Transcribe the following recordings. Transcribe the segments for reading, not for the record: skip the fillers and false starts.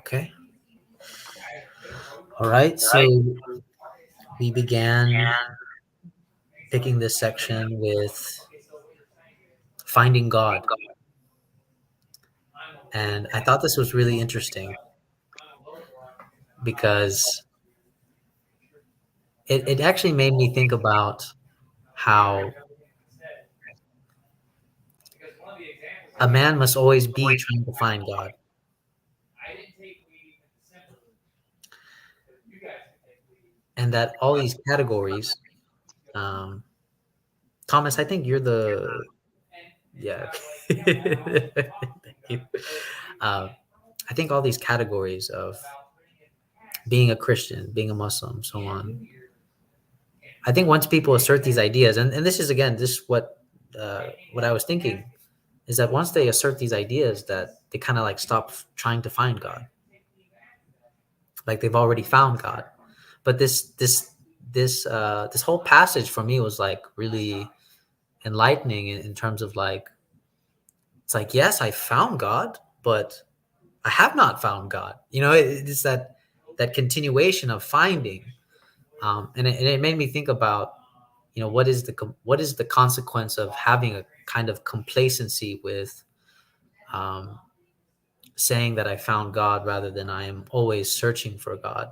Okay. All right. So we began picking this section with finding God. And I thought this was really interesting because it actually made me think about how a man must always be trying to find God. And that all these categories, um, Thomas, I think you're the, yeah. Thank you. Uh, I think all these categories of being a Christian, being a Muslim, so on. I think once people assert these ideas, and this is again, this is what I was thinking, is that once they assert these ideas, that they kind of like stop trying to find God, like they've already found God. But this whole passage for me was like really enlightening in terms of like, it's like, yes, I found God, but I have not found God. It's that continuation of finding, and it made me think about, what is the consequence of having a kind of complacency with, um, saying that I found God rather than I am always searching for God.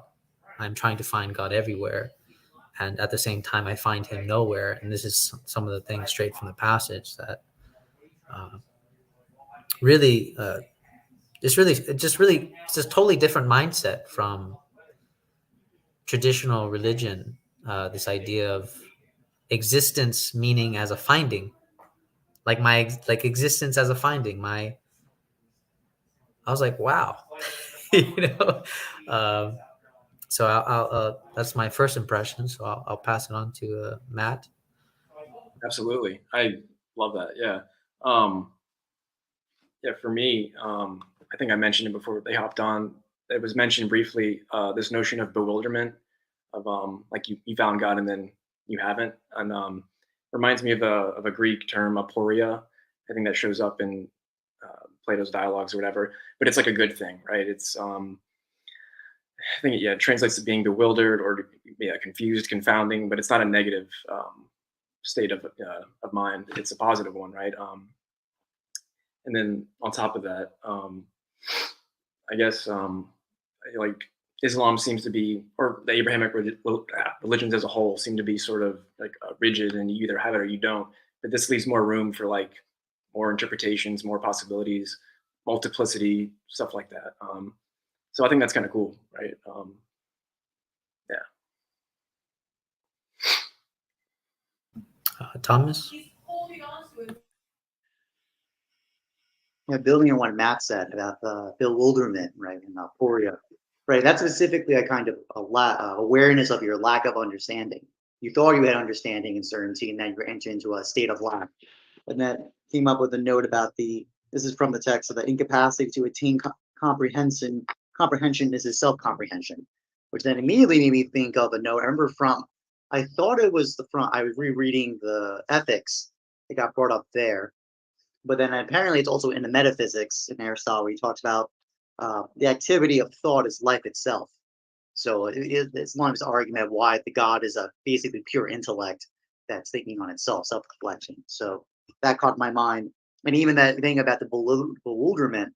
I'm trying to find God everywhere, and at the same time, I find Him nowhere. And this is some of the things straight from the passage that uh, really, it's just totally different mindset from traditional religion. This idea of existence meaning as a finding, like existence as a finding. I was like, wow, you know. Um, so that's my first impression. So I'll pass it on to Matt. Absolutely. I love that. Yeah. Um, yeah, for me, I think I mentioned it before they hopped on. It was mentioned briefly, this notion of bewilderment, of like you found God and then you haven't. And reminds me of a Greek term, aporia. I think that shows up in Plato's dialogues or whatever. But it's like a good thing, right? It's I think it translates to being bewildered or confused, confounding, but it's not a negative state of mind. It's a positive one, right? And then on top of that, I guess like Islam seems to be, or the Abrahamic religions as a whole seem to be sort of like rigid, and you either have it or you don't. But this leaves more room for like more interpretations, more possibilities, multiplicity, stuff like that. So I think that's kind of cool, right? Yeah. Thomas. Yeah, building on what Matt said about the bewilderment, right, and aporia, right? That's specifically a kind of awareness of your lack of understanding. You thought you had understanding and certainty, and then you enter into a state of lack. And that came up with a note about this is from the text of the incapacity to attain comprehension. Comprehension is self-comprehension, which then immediately made me think of a note. I remember I thought it was I was rereading the Ethics. It got brought up there, but then apparently it's also in the Metaphysics in Aristotle, where he talks about the activity of thought is life itself. So it's one of his argument of why the God is a basically pure intellect that's thinking on itself, self-reflection. So that caught my mind. And even that thing about the bewilderment.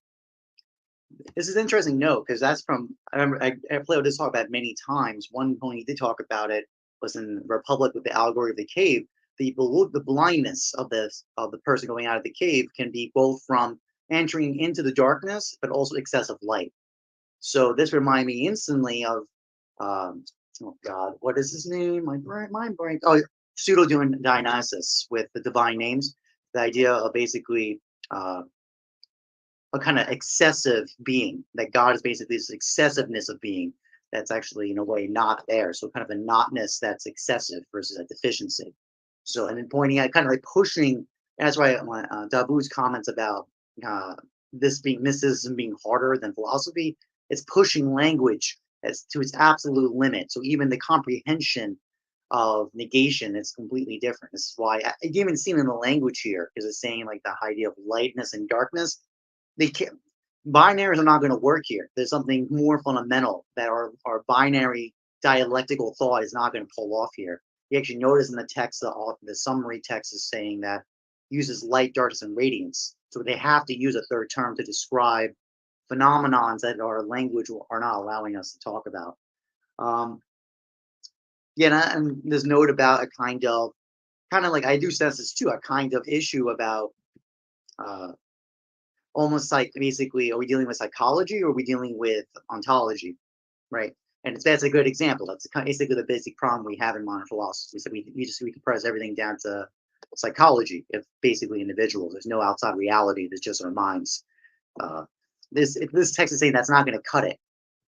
This is an interesting note because that's from, I remember I played this talk about many times. One point he did talk about it was in Republic with the allegory of the cave. The blindness of the person going out of the cave can be both from entering into the darkness, but also excessive light. So this reminded me instantly of, oh God, what is his name? My brain. Oh, Pseudo Dionysus with the divine names. The idea of basically a kind of excessive being, that God is basically this excessiveness of being that's actually in a way not there. So kind of a notness that's excessive versus a deficiency. So, and then pointing out, kind of like pushing. That's why Dabu's comments about this being mysticism being harder than philosophy, it's pushing language as to its absolute limit. So even the comprehension of negation is completely different. This is why you even see in the language here, because it's saying like the idea of lightness and darkness. They can't. binaries are not going to work here. There's something more fundamental that our binary dialectical thought is not going to pull off here. You actually notice in the text, the summary text is saying that uses light, darkness, and radiance. So they have to use a third term to describe phenomenons that our language are not allowing us to talk about. Yeah, and this note about a kind of like, I do sense this too, a kind of issue about almost like, basically, are we dealing with psychology or are we dealing with ontology, right? And that's a good example. That's basically the basic problem we have in modern philosophy. So we compress everything down to psychology, if basically individuals. There's no outside reality. There's just our minds. If this text is saying that's not going to cut it.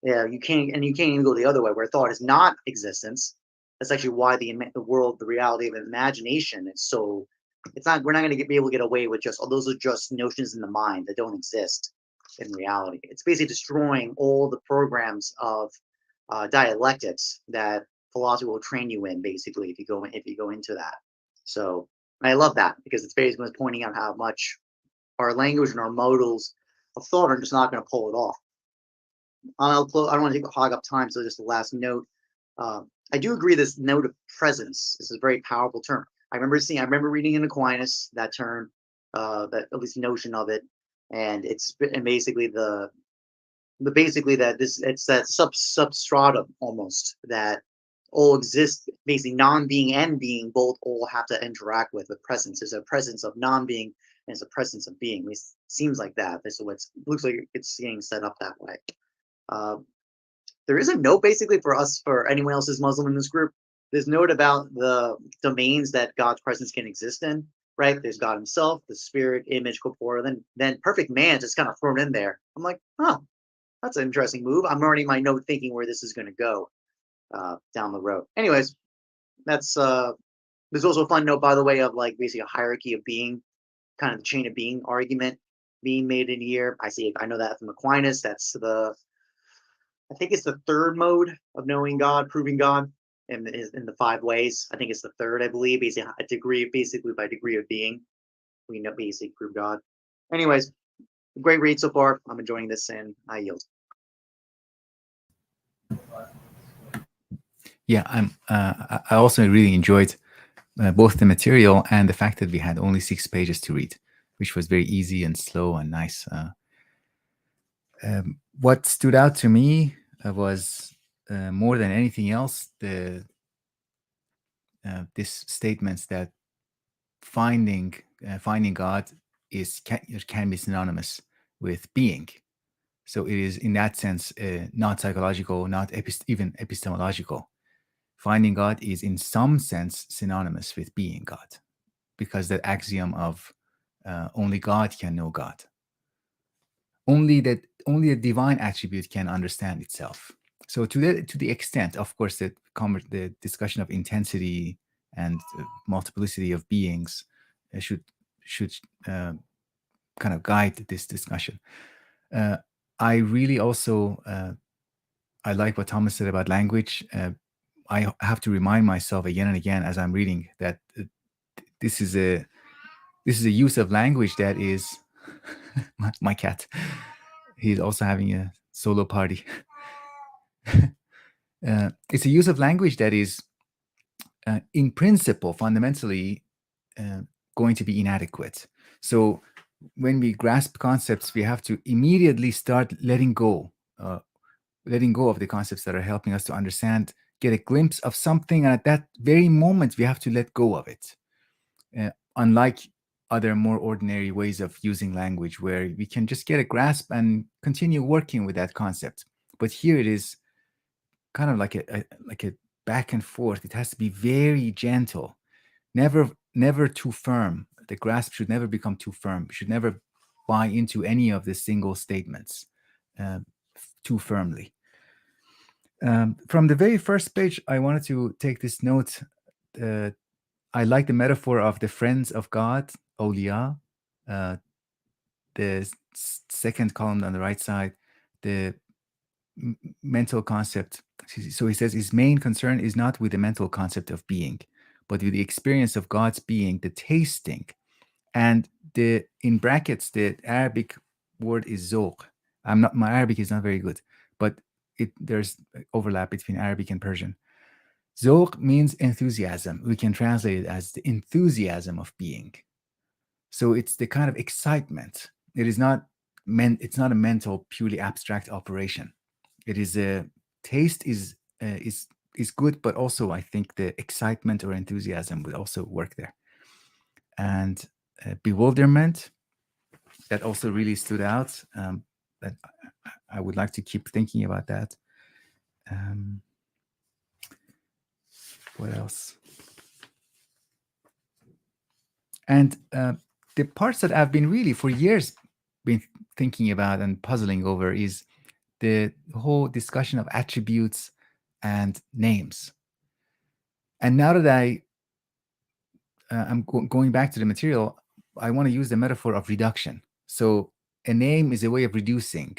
Yeah, you can't even go the other way, where thought is not existence. That's actually why the world, the reality of imagination, is so. It's not. We're not going to be able to get away with just. Oh, those are just notions in the mind that don't exist in reality. It's basically destroying all the programs of dialectics that philosophy will train you in. Basically, if you go into that. So I love that, because it's basically pointing out how much our language and our modals of thought are just not going to pull it off. I'll close. I don't want to hog up time, so just the last note. I do agree. This note of presence is a very powerful term. I remember reading in Aquinas that term, that at least notion of it, and basically basically that it's that substratum almost that all exist. Basically, non-being and being both all have to interact with presence. There's a presence of non-being and there's a presence of being. At least it seems like that. So it looks like it's getting set up that way. There is a note basically for anyone else who's Muslim in this group. There's note about the domains that God's presence can exist in, right? There's God himself, the spirit, image, corporeal, then perfect man just kind of thrown in there. I'm like, oh, that's an interesting move. I'm already in my note thinking where this is going to go down the road. Anyways, that's there's also a fun note, by the way, of like basically a hierarchy of being, kind of the chain of being argument being made in here. I know that from Aquinas. That's I think it's the third mode of knowing God, proving God, in the 5 ways. I think it's the third, I believe. Basically by degree of being, we know basically prove God. Anyways, great read so far. I'm enjoying this, and I yield. Yeah, I also really enjoyed both the material and the fact that we had only 6 pages to read, which was very easy and slow and nice. What stood out to me was more than anything else this statements that finding God can be synonymous with being. So it is in that sense not psychological, not even epistemological. Finding God is in some sense synonymous with being God, because that axiom of only God can know God. Only a divine attribute can understand itself. So to the extent, of course, that the discussion of intensity and multiplicity of beings should kind of guide this discussion. I really also I like what Thomas said about language. I have to remind myself again and again as I'm reading that this is a use of language that is my cat. He's also having a solo party. It's a use of language that is, in principle, fundamentally going to be inadequate. So when we grasp concepts, we have to immediately start letting go of the concepts that are helping us to understand, get a glimpse of something, and at that very moment, we have to let go of it. Unlike other more ordinary ways of using language, where we can just get a grasp and continue working with that concept. But here it is kind of like a back and forth. It has to be very gentle, never too firm. The grasp should never become too firm. We should never buy into any of the single statements too firmly. From the very first page, I wanted to take this note. I like the metaphor of the friends of God, Awliya. The second column on the right side, the mental concept. So he says his main concern is not with the mental concept of being, but with the experience of God's being, the tasting. And in brackets, the Arabic word is zoq, My Arabic is not very good, but there's overlap between Arabic and Persian. Zoq means enthusiasm. We can translate it as the enthusiasm of being. So it's the kind of excitement. It's not a mental, purely abstract operation. It is a taste is good, but also I think the excitement or enthusiasm would also work there. And bewilderment, that also really stood out. That I would like to keep thinking about that. What else? And the parts that I've been really for years been thinking about and puzzling over is the whole discussion of attributes and names. And now that I'm going back to the material, I want to use the metaphor of reduction. So a name is a way of reducing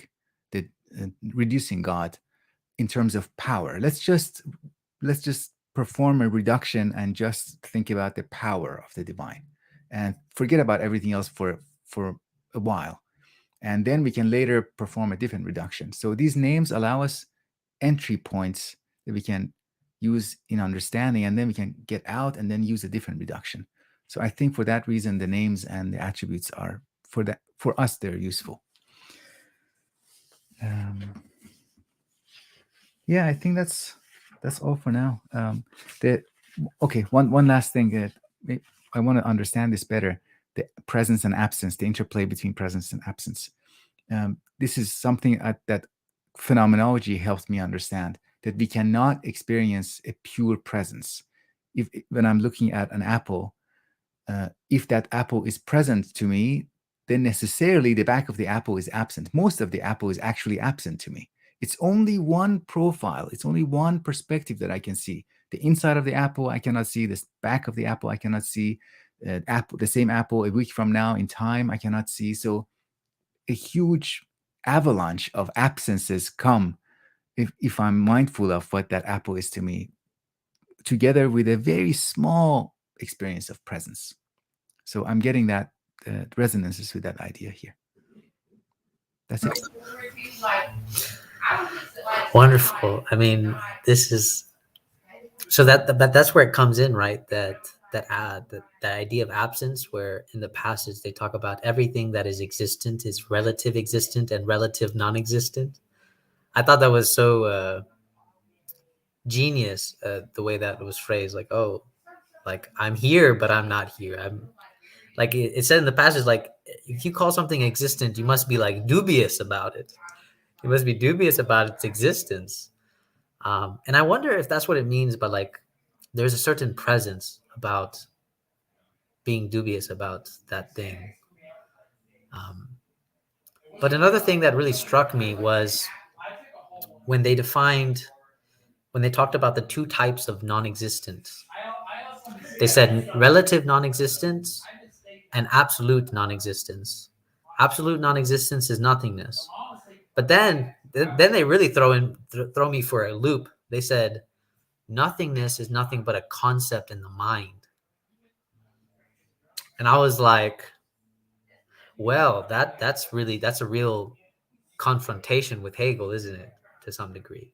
God in terms of power. Let's just perform a reduction and just think about the power of the divine, and forget about everything else for a while, and then we can later perform a different reduction. So these names allow us entry points that we can use in understanding, and then we can get out and then use a different reduction. So I think for that reason, the names and the attributes are for us they're useful. Yeah, I think that's all for now. One last thing that I want to understand this better: the presence and absence, the interplay between presence and absence. This is something that phenomenology helps me understand, that we cannot experience a pure presence. When I'm looking at an apple, if that apple is present to me, then necessarily the back of the apple is absent. Most of the apple is actually absent to me. It's only one profile. It's only one perspective that I can see. The inside of the apple, I cannot see. The back of the apple, I cannot see. The same apple a week from now in time, I cannot see. So a huge avalanche of absences come if I'm mindful of what that apple is to me, together with a very small experience of presence. So I'm getting that resonances with that idea here. That's it. Wonderful. I mean, this is so that's where it comes in, right? That idea of absence, where in the passage they talk about everything that is existent is relative existent and relative non-existent. I thought that was so genius, the way that was phrased. Like, oh, like I'm here, but I'm not here. I'm like it said in the passage, like if you call something existent, you must be like dubious about it. You must be dubious about its existence. And I wonder if that's what it means, but like there's a certain presence about being dubious about that thing. But another thing that really struck me was when they talked about the two types of non-existence. They said relative non-existence and absolute non-existence. Absolute non-existence is nothingness. But then they really throw me for a loop. They said nothingness is nothing but a concept in the mind. And I was like, well, that's a real confrontation with Hegel, isn't it, to some degree?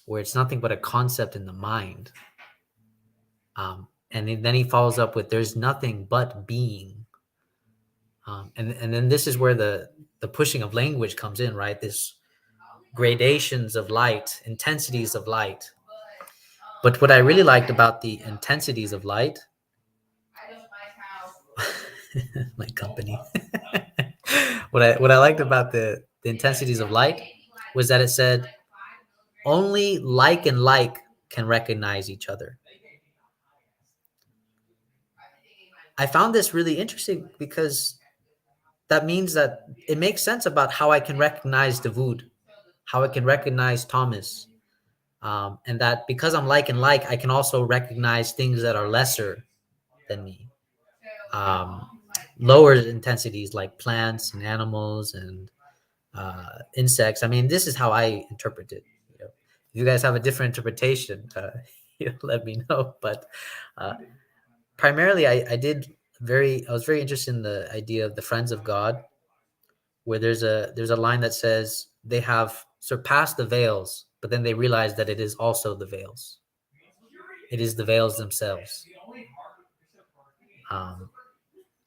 Where it's nothing but a concept in the mind. And then he follows up with there's nothing but being. And then this is where the pushing of language comes in, right? This gradations of light, intensities of light. But what I really liked about the intensities of light, my company, what I liked about the intensities of light was that it said only like and like can recognize each other. I found this really interesting because that means that it makes sense about how I can recognize Davud, how I can recognize Thomas, and that because I'm like and like, I can also recognize things that are lesser than me, lower intensities like plants and animals and insects. I mean, this is how I interpret it. If you guys have a different interpretation, let me know. But primarily, I was very interested in the idea of the friends of God, where there's a line that says they have surpassed the veils, but then they realize that it is also the veils. It is the veils themselves. Um,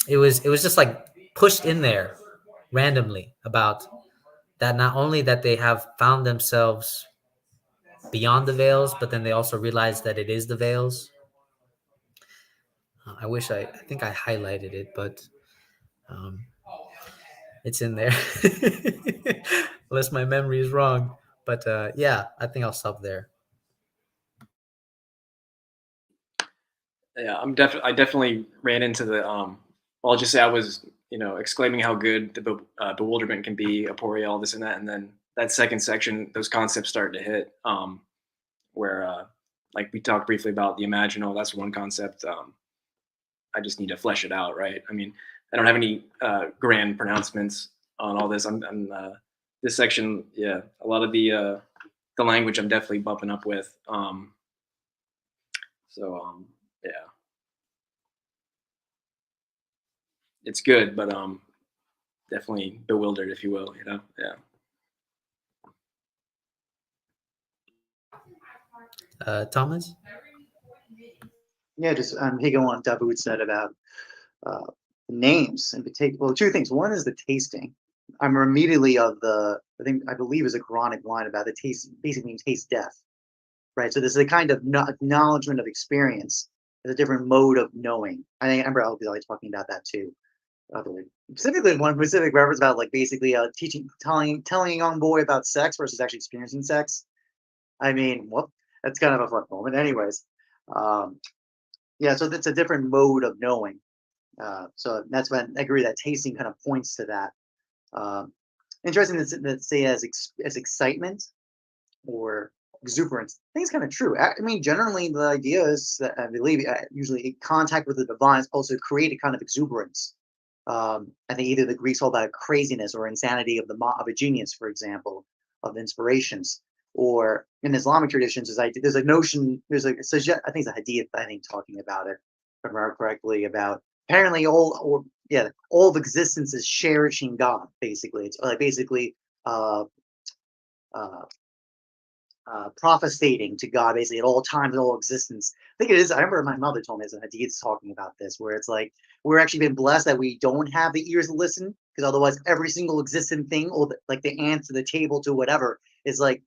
it was just like pushed in there randomly about that, not only that they have found themselves beyond the veils, but then they also realize that it is the veils. I think I highlighted it, but um, it's in there. Unless my memory is wrong. But yeah, I think I'll stop there. Yeah, I definitely ran into the well, I'll just say I was, exclaiming how good the bewilderment can be, aporia, all this and that, and then that second section, those concepts start to hit, where like we talked briefly about the imaginal. That's one concept. I just need to flesh it out, right? I mean, I don't have any grand pronouncements on all this. This section, yeah, a lot of the language I'm definitely bumping up with. Yeah, it's good, but definitely bewildered, if you will. Yeah. Thomas? Yeah, just taking on what Dawood said about uh, names in particular. Well, two things. One is the tasting. I'm immediately of I believe is a Quranic line about the taste, basically means taste death, right? So this is a kind of acknowledgement of experience. It's a different mode of knowing. I think Amber will be always talking about that too. Specifically, one specific reference about like basically telling a young boy about sex versus actually experiencing sex. I mean, well, that's kind of a fun moment. Anyways, um, yeah, so that's a different mode of knowing. So that's when I agree that tasting kind of points to that. Um, interesting that say as excitement or exuberance. I think it's kind of true. I mean, generally the idea is that I believe usually contact with the divine is supposed to create a kind of exuberance. I think either the Greeks call that craziness or insanity of of a genius, for example, of inspirations. Or in Islamic traditions, there's a notion, I think it's a hadith, I think, talking about it, if I remember correctly, about apparently all of existence is cherishing God. Basically, it's like basically uh, uh, prophesying to God basically at all times, in all existence. I think it is. I remember my mother told me as a hadith talking about this, where it's like we're actually been blessed that we don't have the ears to listen, because otherwise every single existent thing, or like the ant to the table to whatever, is like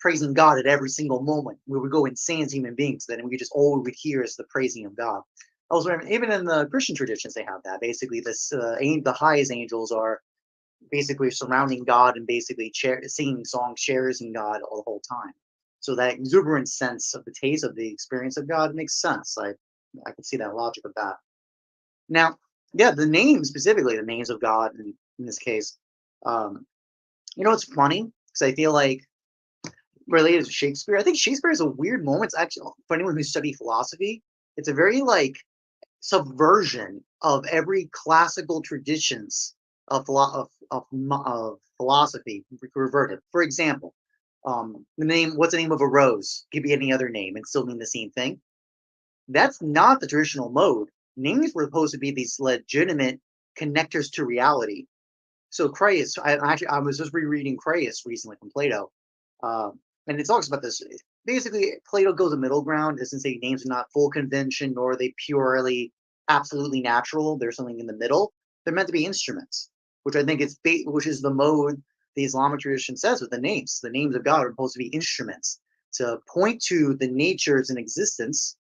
praising God at every single moment. We would go insane as human beings. Then we just all we would hear is the praising of God. Also, even in the Christian traditions, they have that. Basically, the highest angels are basically surrounding God and basically singing songs, cherishing God all the whole time. So that exuberant sense of the taste of the experience of God makes sense. I can see that logic of that. Now, yeah, the names specifically, the names of God in this case. It's funny because I feel like related to Shakespeare. I think Shakespeare is a weird moment. It's actually for anyone who studied philosophy. It's a very like subversion of every classical traditions of philosophy reverted. For example, what's the name of a rose? Could be any other name and still mean the same thing. That's not the traditional mode. Names were supposed to be these legitimate connectors to reality. So Craeus, I was just rereading Craeus recently from Plato, and it talks about this. Basically, Plato goes a middle ground. Doesn't say names are not full convention, nor are they purely absolutely natural. There's something in the middle. They're meant to be instruments, which I think which is the mode the Islamic tradition says with the names. The names of God are supposed to be instruments to point to the natures in existence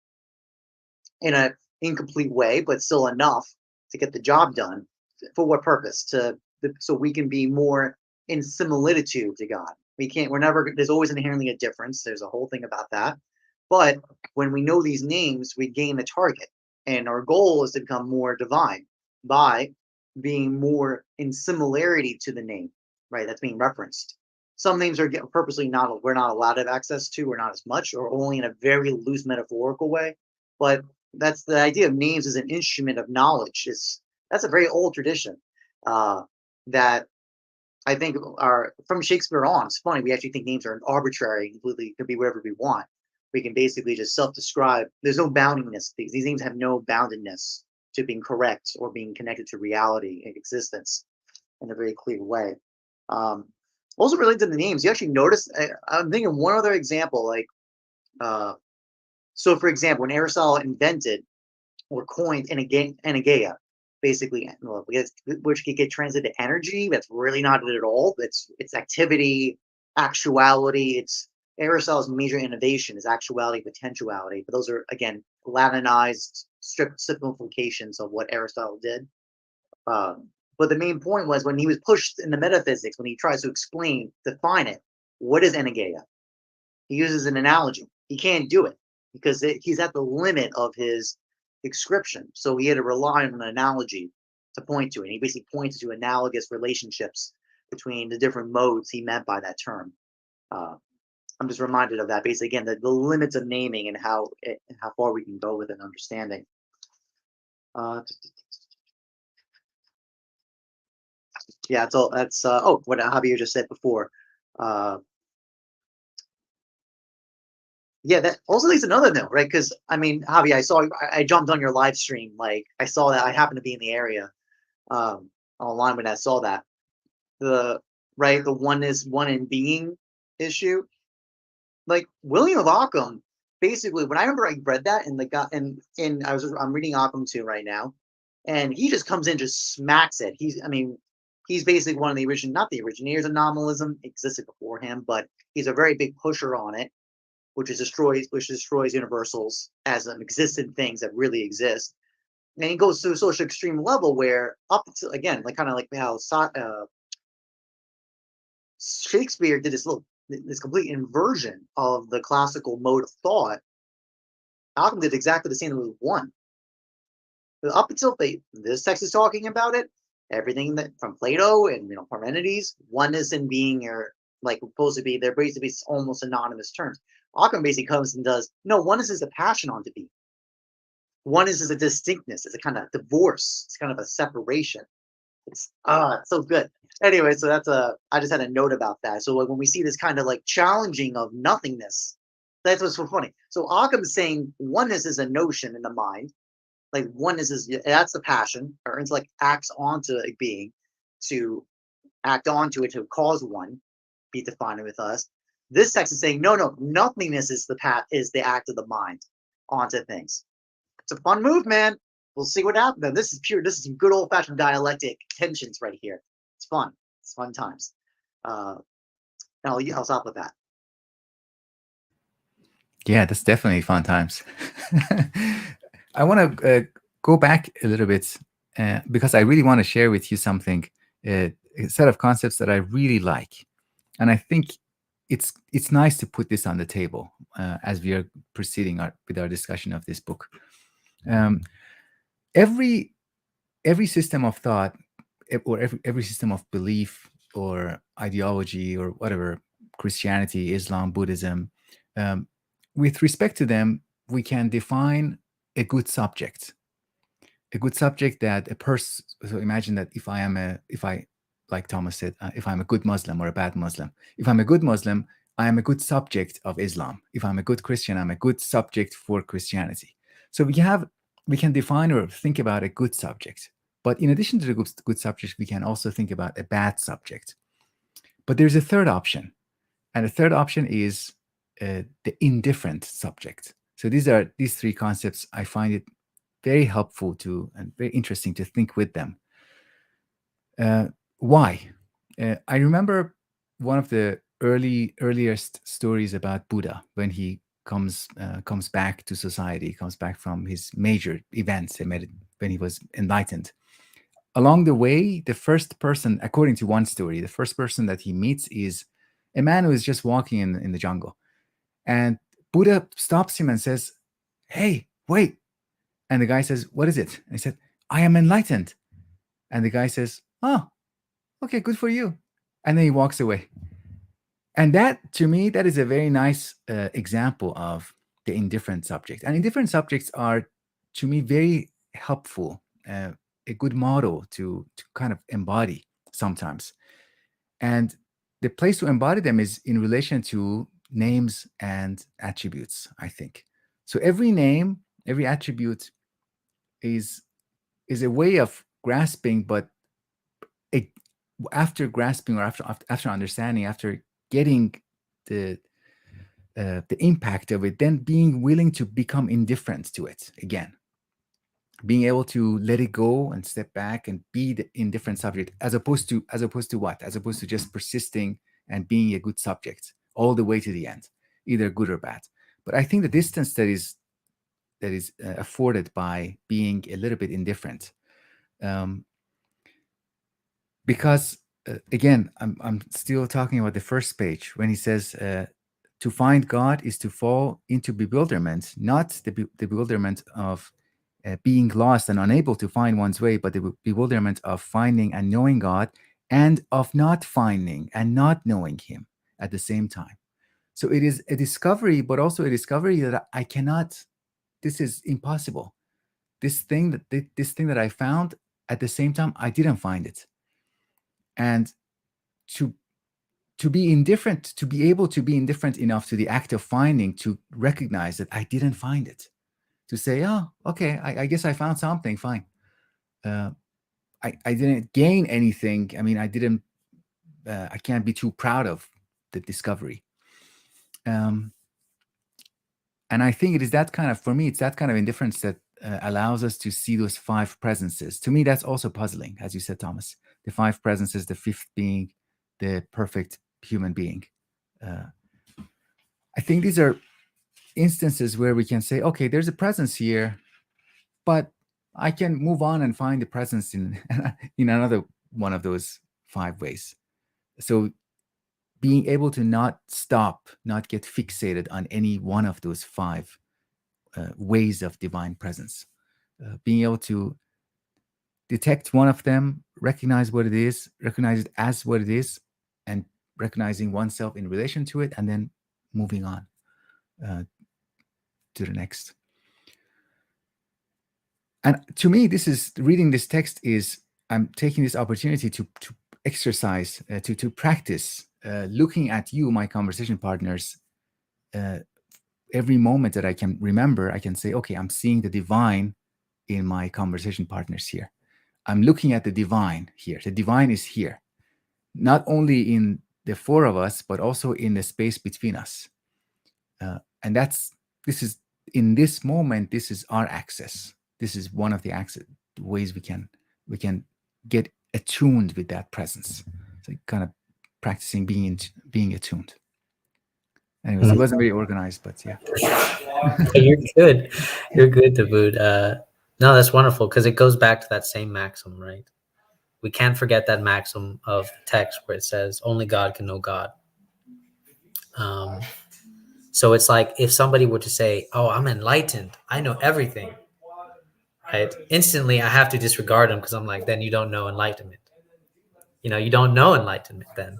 in an incomplete way, but still enough to get the job done. For what purpose? So we can be more in similitude to God. We're never, there's always inherently a difference. There's a whole thing about that. But when we know these names, we gain the target. And our goal is to become more divine by being more in similarity to the name, right? That's being referenced. Some names are purposely we're not allowed to have access to, or not as much, or only in a very loose metaphorical way. But that's the idea of names as an instrument of knowledge. That's a very old tradition that I think are from Shakespeare on. It's funny, we actually think names are arbitrary, completely could be whatever we want. We can basically just self-describe. There's no boundingness. These names have no boundedness to being correct or being connected to reality and existence. in a very clear way. Also related to the names, you actually notice. I'm thinking one other example, like so. For example, when Aristotle invented or coined energeia, basically, well, which could get translated to energy. That's really not it at all. It's activity, actuality. It's Aristotle's major innovation is actuality, potentiality. But those are again Latinized, strict simplifications of what Aristotle did. But the main point was when he was pushed into metaphysics, when he tries to explain, define it, what is energeia? He uses an analogy. He can't do it because he's at the limit of his description. So he had to rely on an analogy to point to it. And he basically pointed to analogous relationships between the different modes he meant by that term. I'm just reminded of that. Basically, again, the limits of naming and how far we can go with an understanding. Yeah, it's all that's oh, what Javier just said before. Yeah, that also leads to another note, right? Because I mean, Javi, I jumped on your live stream. Like I saw that I happened to be in the area online when I saw that the right the oneness one in being issue. Like William of Ockham, basically, when I remember I read that and I'm reading Ockham 2 right now, and he just comes in, just smacks it. He's basically one of the not the originators of nominalism, existed before him, but he's a very big pusher on it, which destroys universals as existent things that really exist. And he goes to a social extreme level where up to again, like kind of like how Shakespeare did this complete inversion of the classical mode of thought. Occam did exactly the same with one. But up until this text is talking about it, everything that from Plato and Parmenides, oneness and being are like supposed to be they're basically almost synonymous terms. Occam basically comes and does no oneness is a passion onto being. Oneness is a distinctness. It's a kind of divorce. It's kind of a separation. It's so good. Anyway, so I just had a note about that. So like when we see this kind of like challenging of nothingness, that's what's so funny. So Occam is saying oneness is a notion in the mind, like oneness is that's the passion, or intellect acts onto a being to act onto it to cause one, be defined with us. This text is saying no, nothingness is the act of the mind onto things. It's a fun move, man. We'll see what happens. And this is some good old fashioned dialectic tensions right here. It's fun. It's fun times. And I'll stop with that. Yeah, that's definitely fun times. I want to go back a little bit because I really want to share with you something, a set of concepts that I really like, and I think it's nice to put this on the table as we are proceeding with our discussion of this book. Every system of thought or every system of belief or ideology or whatever, Christianity, Islam, Buddhism, with respect to them, we can define a good subject that a person. So imagine that if I, like Thomas said, if I'm a good Muslim or a bad Muslim. If I'm a good Muslim, I am a good subject of Islam. If I'm a good Christian, I'm a good subject for Christianity. So we can define or think about a good subject. But in addition to the good subject, we can also think about a bad subject. But there's a third option. And the third option is the indifferent subject. So these three concepts, I find it very helpful and very interesting to think with them. Why? I remember one of the earliest stories about Buddha when he comes back to society, comes back from his major events when he was enlightened. Along the way, the first person, according to one story, the first person that he meets is a man who is just walking in the jungle. And Buddha stops him and says, "Hey, wait." And the guy says, "What is it?" And he said, "I am enlightened." And the guy says, "Oh, okay, good for you." And then he walks away. And that, to me, that is a very nice example of the indifferent subject. And indifferent subjects are, to me, very helpful, a good model to kind of embody sometimes. And the place to embody them is in relation to names and attributes, I think. So every name, every attribute is a way of grasping, but after grasping or after understanding, after getting the impact of it, then being willing to become indifferent to it again, being able to let it go and step back and be the indifferent subject, as opposed to what? As opposed to just persisting and being a good subject all the way to the end, either good or bad. But I think the distance that is afforded by being a little bit indifferent, because again, I'm still talking about the first page when he says, to find God is to fall into bewilderment, not the bewilderment of being lost and unable to find one's way, but the bewilderment of finding and knowing God, and of not finding and not knowing Him at the same time. So it is a discovery, but also a discovery that I cannot. This is impossible. This thing that I found, at the same time I didn't find it, and to be indifferent, to be able to be indifferent enough to the act of finding, to recognize that I didn't find it, to say, oh, okay, I guess I found something, fine. I didn't gain anything. I mean, I can't be too proud of the discovery. And I think it is that kind of, for me, it's that kind of indifference that allows us to see those five presences. To me, that's also puzzling, as you said, Thomas. The five presences, the fifth being the perfect human being. I think these are instances where we can say, okay, there's a presence here, but I can move on and find the presence in another one of those five ways. So being able to not stop, not get fixated on any one of those five ways of divine presence, being able to detect one of them, recognize what it is, recognize it as what it is, and recognizing oneself in relation to it, and then moving on to the next. And to me, this is reading this text is I'm taking this opportunity to exercise, to practice looking at you, my conversation partners. Every moment that I can remember, I can say, okay, I'm seeing the divine in my conversation partners here. I'm looking at the divine here. The divine is here, not only in the four of us, but also in the space between us. And this is in this moment, this is our access. This is one of the ways we can get attuned with that presence. So kind of practicing being attuned. Anyways, it wasn't very organized, but yeah. You're good. You're good, Dawood. No, that's wonderful, because it goes back to that same maxim, right? We can't forget that maxim of text where it says only God can know God. So it's like if somebody were to say, oh, I'm enlightened, I know everything, right? Instantly, I have to disregard them, because I'm like, then you don't know enlightenment. You don't know enlightenment then.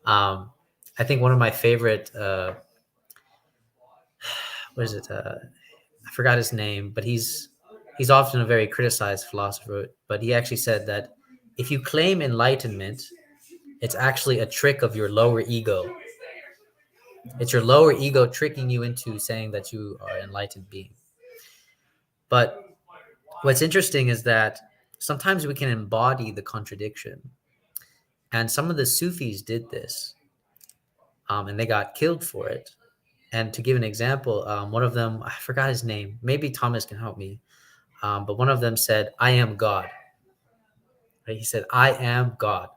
I think one of my favorite, what is it? I forgot his name, but he's often a very criticized philosopher, but he actually said that if you claim enlightenment, it's actually a trick of your lower ego. It's your lower ego tricking you into saying that you are an enlightened being. But what's interesting is that sometimes we can embody the contradiction. And some of the Sufis did this, and they got killed for it. And to give an example, one of them, I forgot his name. Maybe Thomas can help me. But one of them said, I am God. Right? He said, I am God.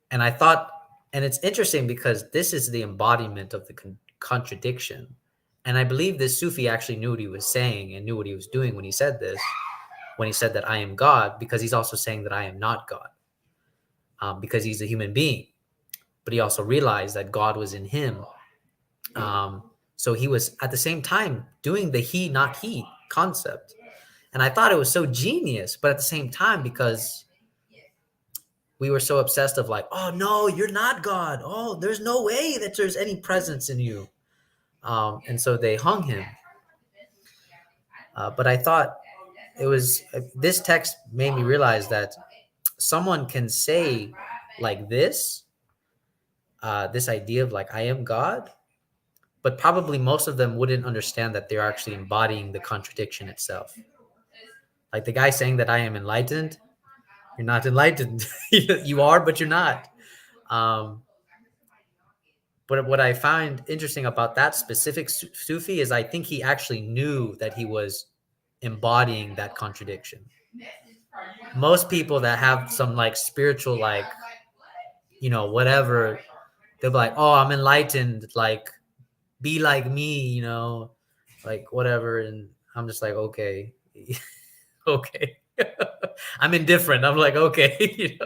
And I thought, and it's interesting because this is the embodiment of the contradiction. And I believe this Sufi actually knew what he was saying and knew what he was doing when he said this, when he said that I am God, because he's also saying that I am not God, because he's a human being. But he also realized that God was in him. So he was at the same time doing the he, not he concept. And I thought it was so genius, but at the same time, because we were so obsessed of like, oh no, you're not God. Oh, there's no way that there's any presence in you. And so they hung him. But I thought this text made me realize that someone can say like this idea of like, I am God, but probably most of them wouldn't understand that they're actually embodying the contradiction itself. Like the guy saying that I am enlightened, You're not enlightened. You are, but you're not. Um, but what I find interesting about that specific Sufi is I think he actually knew that he was embodying that contradiction. Most people that have some like spiritual, like, whatever, they'll be like, oh, I'm enlightened, like, be like me, like whatever. And I'm just like, okay, okay. I'm indifferent. I'm like, okay,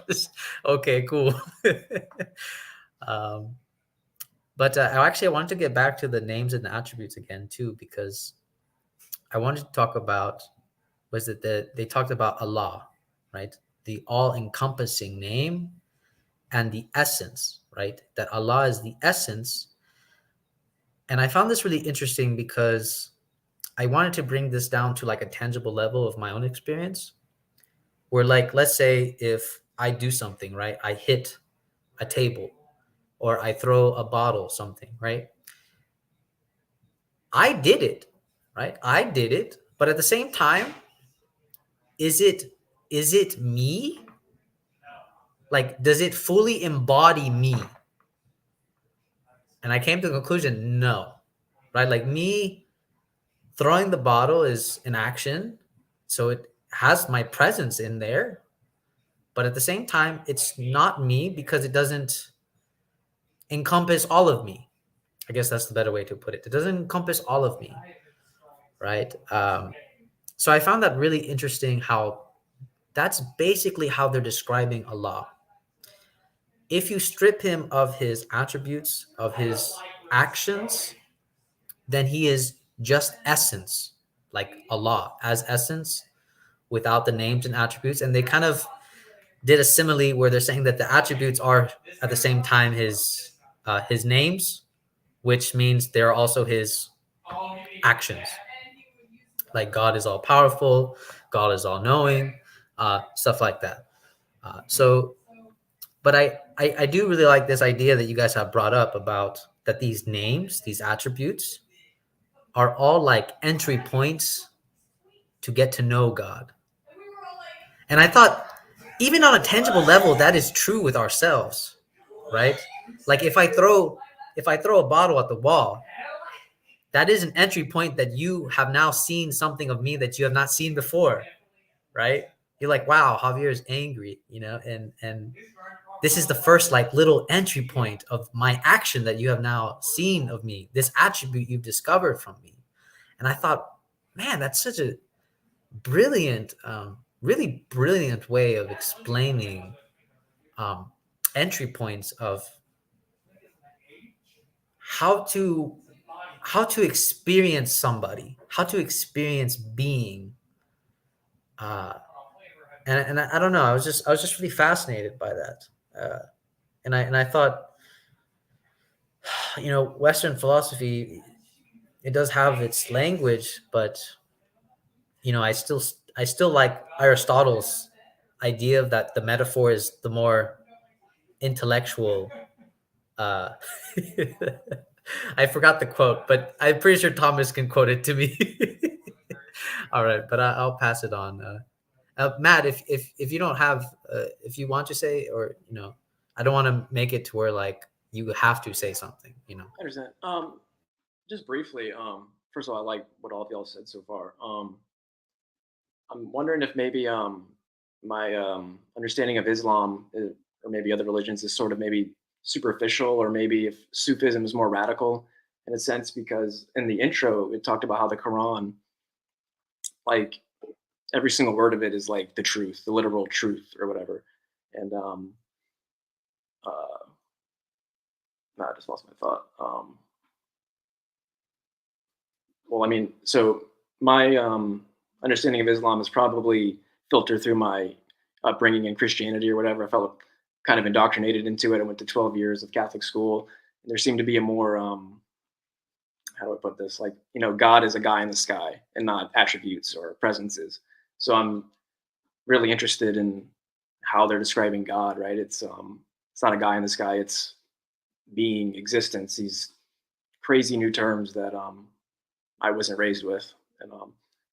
just, okay, cool. um, but I wanted to get back to the names and the attributes again too, because I wanted to talk about, was it that they talked about Allah, right? The all-encompassing name and the essence, right? That Allah is the essence. And I found this really interesting because I wanted to bring this down to like a tangible level of my own experience, where, like, let's say if I do something, right? I hit a table or I throw a bottle, something, right? I did it, right? I did it. But at the same time, is it me? Like, does it fully embody me? And I came to the conclusion, no, right? Like, me throwing the bottle is an action. So it has my presence in there. But at the same time, it's not me because it doesn't encompass all of me. I guess that's the better way to put it. It doesn't encompass all of me, right? So I found that really interesting, how that's basically how they're describing Allah. If you strip him of his attributes, of his actions, then he is just essence, like Allah as essence, without the names and attributes. And they kind of did a simile where they're saying that the attributes are at the same time his names, which means they're also his actions. Like, God is all powerful, God is all knowing, stuff like that. But I do really like this idea that you guys have brought up about that these names, these attributes, are all like entry points to get to know God. And I thought, even on a tangible level, that is true with ourselves, right? Like, if I throw a bottle at the wall, that is an entry point that you have now seen something of me that you have not seen before, right? You're like, wow, Javier is angry, and this is the first like little entry point of my action that you have now seen of me, this attribute you've discovered from me. And I thought, man, that's such a brilliant, really brilliant way of explaining entry points of how to experience somebody, how to experience being. And I don't know. I was just really fascinated by that. And I thought, Western philosophy, it does have its language, but I still like Aristotle's idea of that the metaphor is the more intellectual. Uh, I forgot the quote, but I'm pretty sure Thomas can quote it to me. All right, but I'll pass it on. Matt, if you don't have, if you want to say, or I don't want to make it to where like you have to say something. I understand. Just briefly, first of all, I like what all of y'all said so far. I'm wondering if maybe my understanding of Islam or maybe other religions is sort of maybe superficial, or maybe if Sufism is more radical in a sense, because in the intro it talked about how the Quran, like every single word of it is like the truth, the literal truth or whatever. And no, I just lost my thought. Well, I mean, so my understanding of Islam is probably filtered through my upbringing in Christianity or whatever. I felt kind of indoctrinated into it. I went to 12 years of Catholic school. And there seemed to be a more, how do I put this? Like, God is a guy in the sky and not attributes or presences. So I'm really interested in how they're describing God, right? It's not a guy in the sky. It's being, existence, these crazy new terms that I wasn't raised with. And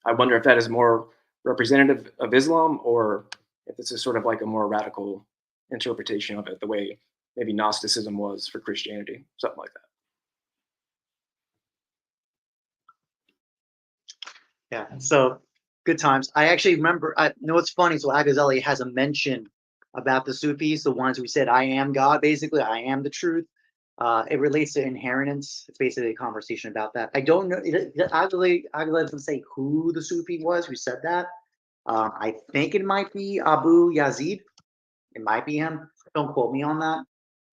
I wonder if that is more representative of Islam, or if this is sort of like a more radical interpretation of it, the way maybe Gnosticism was for Christianity, something like that. Yeah. So good times. I actually remember. I know what's funny. So Al-Ghazali has a mention about the Sufis, the ones who said, "I am God." Basically, I am the truth. It relates to inheritance. It's basically a conversation about that. I don't know. Actually, doesn't say who the Sufi was who said that. I think it might be Abu Yazid. It might be him. Don't quote me on that.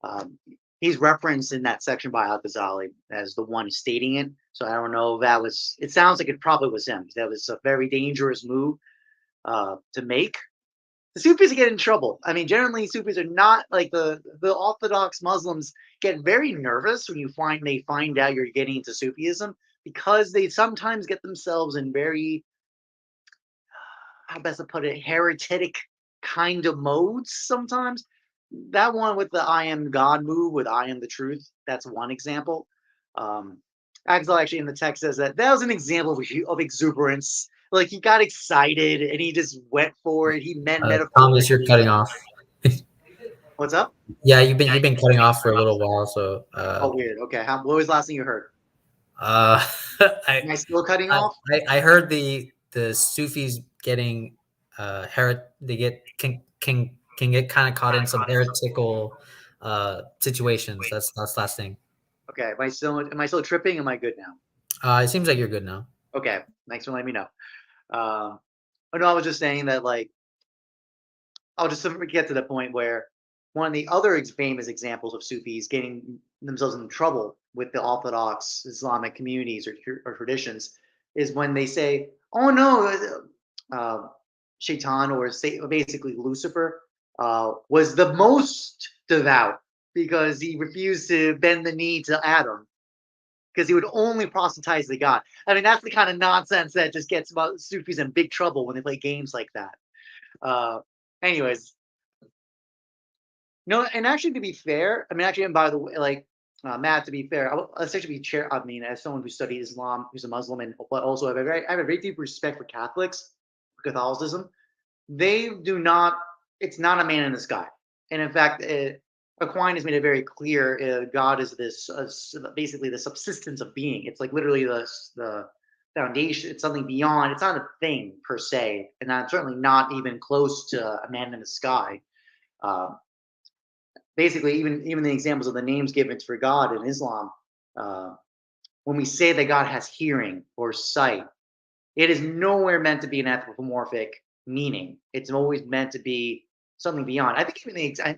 Um, he's referenced in that section by Al-Ghazali as the one stating it. So I don't know if that was. It sounds like it probably was him. That was a very dangerous move to make. The Sufis get in trouble. I mean, generally Sufis are not like the Orthodox Muslims get very nervous when they find out you're getting into Sufism, because they sometimes get themselves in very, how best to put it, heretic kind of modes sometimes. That one with the I am God move, with I am the truth, that's one example. Axel actually in the text says that was an example of exuberance. Like, he got excited and he just went for it. He meant Thomas, you're metaphorically. cutting off. What's up? Yeah, you've been cutting off for a little while, so Oh, weird. Okay. What was the last thing you heard? uh, Am I still cutting I, off? I heard the Sufis getting they get can get kind of caught in some heretical situations. That's the last thing. Okay. Am I still tripping? Am I good now? It seems like you're good now. Okay. Thanks for letting me know. Oh no, I was just saying that, like, I'll just get to the point where one of the other famous examples of Sufis getting themselves in trouble with the Orthodox Islamic communities or traditions is when they say, "Oh no, Shaitan, or basically Lucifer, was the most devout because he refused to bend the knee to Adam, because he would only proselytize the God." I mean, that's the kind of nonsense that just gets Sufis in big trouble when they play games like that. Anyways, no, and actually, to be fair, I mean, actually, and by the way, like, Matt, to be fair, let's actually I mean, as someone who studied Islam, who's a Muslim, and but also I have a very deep respect for Catholics, Catholicism. They do not. It's not a man in the sky, and in fact, Aquinas made it very clear. God is this basically the subsistence of being. It's like literally the foundation. It's something beyond. It's not a thing per se, and not, certainly not even close to a man in the sky. Uh, Basically, even the examples of the names given for God in Islam, uh, when we say that God has hearing or sight, it is nowhere meant to be an anthropomorphic meaning. It's always meant to be something beyond. I think even I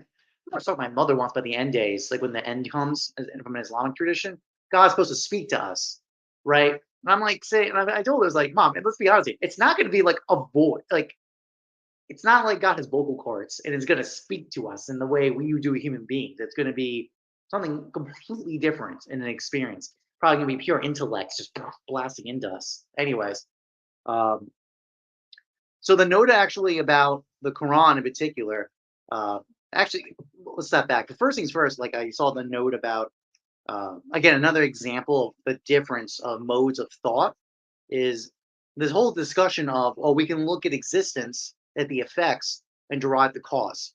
was talking to my mother once about the end days, like when the end comes from an Islamic tradition, God's supposed to speak to us, right? And I'm like saying, I told her, I was like, Mom, let's be honest, it's not going to be like a voice, like it's not like God has vocal cords and is going to speak to us in the way we do human beings. It's going to be something completely different in an experience. Probably going to be pure intellect just blasting into us. Anyways, um, so the note actually about the Quran in particular, actually, let's step back. The first things first, like I saw the note about, again, another example of the difference of modes of thought is this whole discussion of, oh, we can look at existence, at the effects, and derive the cause.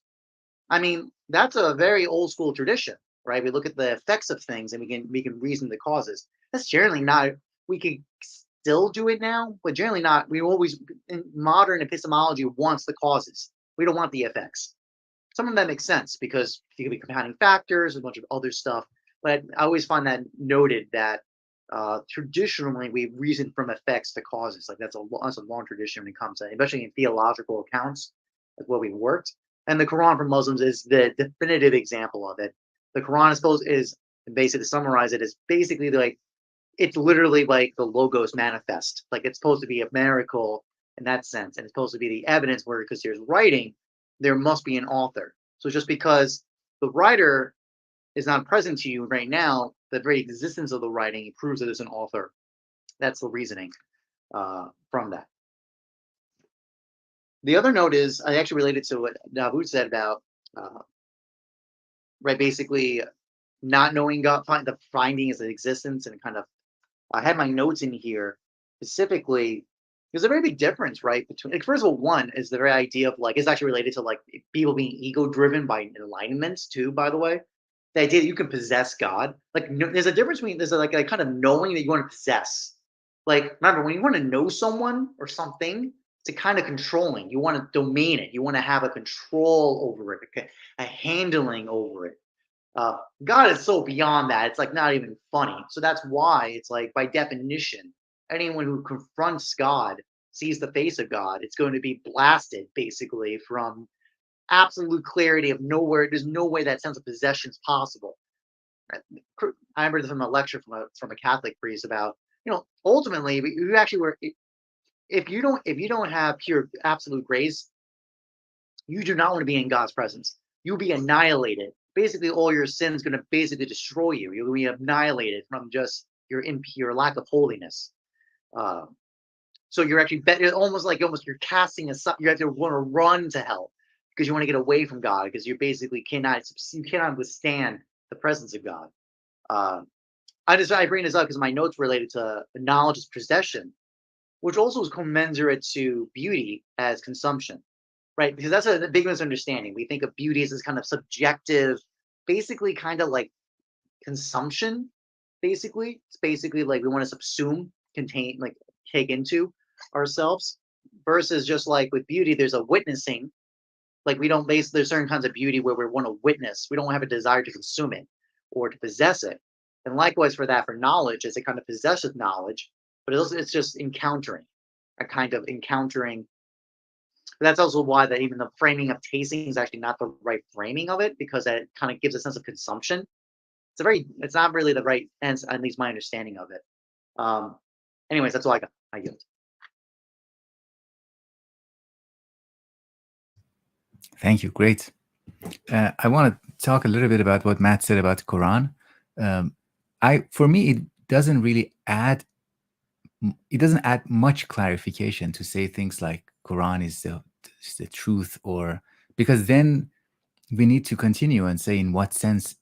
I mean, that's a very old school tradition, right? We look at the effects of things and we can reason the causes. That's generally not. We can still do it now, but generally not. We always in modern epistemology wants the causes. We don't want the effects. Some of that makes sense because you can be compounding factors, a bunch of other stuff. But I always find that noted that traditionally we reason from effects to causes. Like that's a long tradition when it comes to, especially in theological accounts, like what we worked. And the Quran for Muslims is the definitive example of it. The Quran is basically, to summarize it, is basically like it's literally like the logos manifest. Like it's supposed to be a miracle in that sense, and it's supposed to be the evidence where, because there's writing, there must be an author. So just because the writer is not present to you right now, the very existence of the writing proves that there's an author. That's the reasoning from that. The other note is I actually related to what Davud said about right, basically not knowing God, the finding his existence, and kind of I had my notes in here specifically there's a very big difference, right? Between, like, first of all, one is the very idea of like, it's actually related to like people being ego driven by enlightenment too, by the way. The idea that you can possess God. Like, there's a difference between, there's like a kind of knowing that you want to possess. Like, remember, when you want to know someone or something, it's a kind of controlling. You want to domain it. You want to have a control over it, a handling over it. God is so beyond that. It's like not even funny. So that's why it's like, by definition, anyone who confronts God, sees the face of God, it's going to be blasted basically from absolute clarity of nowhere. There's no way that sense of possession is possible. I remember from a lecture from a Catholic priest about, ultimately, you actually were, if you don't have pure absolute grace, you do not want to be in God's presence. You'll be annihilated. Basically, all your sins going to basically destroy you. You'll be annihilated from just your lack of holiness. So you're actually almost you're casting a. You have to want to run to hell because you want to get away from God, because you basically cannot withstand the presence of God. I bring this up because my notes related to knowledge as possession, which also is commensurate to beauty as consumption, right? Because that's a big misunderstanding. We think of beauty as this kind of subjective, basically kind of like consumption. Basically, it's basically like we want to subsume, contain, like take into ourselves, versus just like with beauty, there's a witnessing. Like we don't base, there's certain kinds of beauty where we want to witness. We don't have a desire to consume it or to possess it. And likewise for that, for knowledge, it's a kind of possessive knowledge, but it's just encountering, a kind of encountering. That's also why that even the framing of tasting is actually not the right framing of it, because it kind of gives a sense of consumption. It's not really the right sense, at least my understanding of it. Anyways, that's all I got. I yield. Thank you. Great. I want to talk a little bit about what Matt said about the Quran. For me, it doesn't add much clarification to say things like Quran is the truth, or because then we need to continue and say in what sense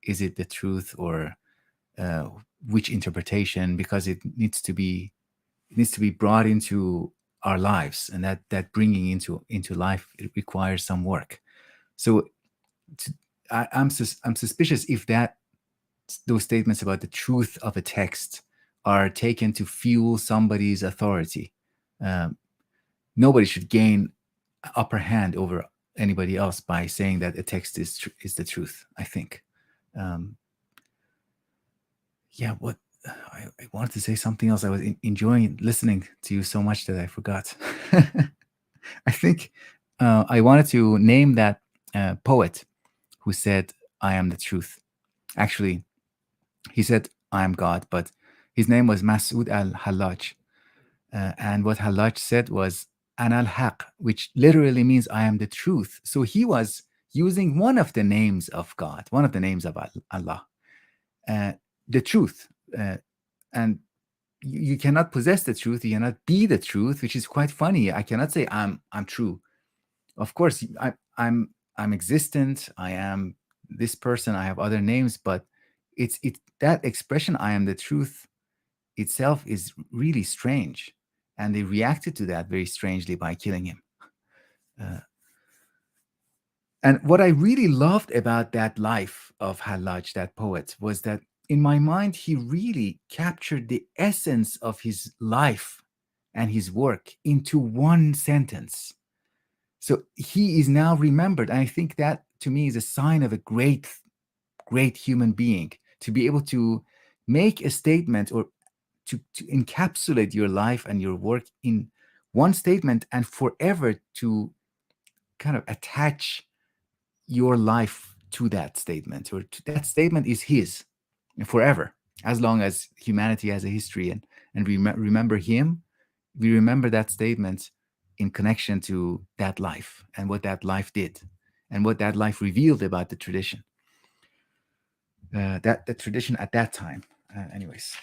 is it the truth, or which interpretation, because it needs to be brought into our lives, and that bringing into life, it requires some work. So I'm suspicious if those statements about the truth of a text are taken to fuel somebody's authority. Nobody should gain upper hand over anybody else by saying that a text is the truth, I think. What I wanted to say something else. I was enjoying listening to you so much that I forgot. I think I wanted to name that poet who said, "I am the truth." Actually, he said, "I am God," but his name was Masoud al-Hallaj. And what Hallaj said was, "Ana al-Haq," which literally means "I am the truth." So he was using one of the names of God, one of the names of Allah, the truth. And you cannot possess the truth. You cannot be the truth, which is quite funny. I cannot say I'm true. Of course, I'm existent. I am this person. I have other names, but it's that expression, "I am the truth," itself is really strange, and they reacted to that very strangely by killing him. And what I really loved about that life of Hallaj, that poet, was that in my mind, he really captured the essence of his life and his work into one sentence. So he is now remembered. And I think that to me is a sign of a great human being, to be able to make a statement, or to encapsulate your life and your work in one statement, and forever to kind of attach your life to that statement, or that statement is his forever, as long as humanity has a history, and we remember him, we remember that statement in connection to that life and what that life did and what that life revealed about the tradition, the tradition at that time. Anyways,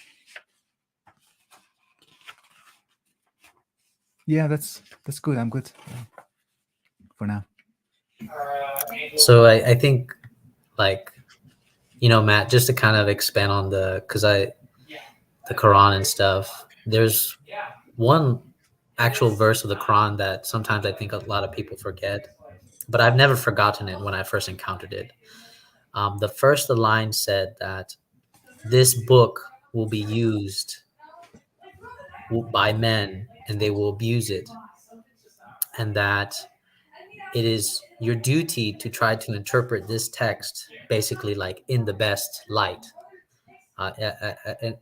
yeah, that's good. I'm good for now. So I think, like, Matt, just to kind of expand on the Quran and stuff, there's one actual verse of the Quran that sometimes I think a lot of people forget, but I've never forgotten it when I first encountered it. The first line said that this book will be used by men and they will abuse it, and that it is your duty to try to interpret this text basically like in the best light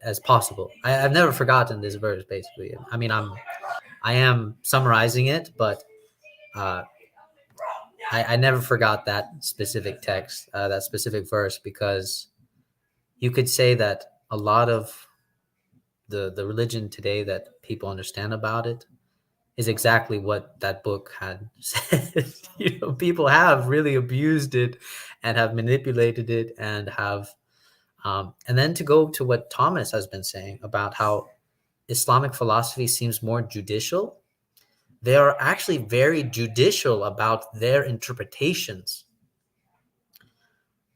as possible. I've never forgotten this verse basically. I mean, I am summarizing it, but uh, I never forgot that specific text, that specific verse, because you could say that a lot of the religion today that people understand about it is exactly what that book had said. People have really abused it and have manipulated it and have, and then to go to what Thomas has been saying about how Islamic philosophy seems more judicial. They are actually very judicial about their interpretations,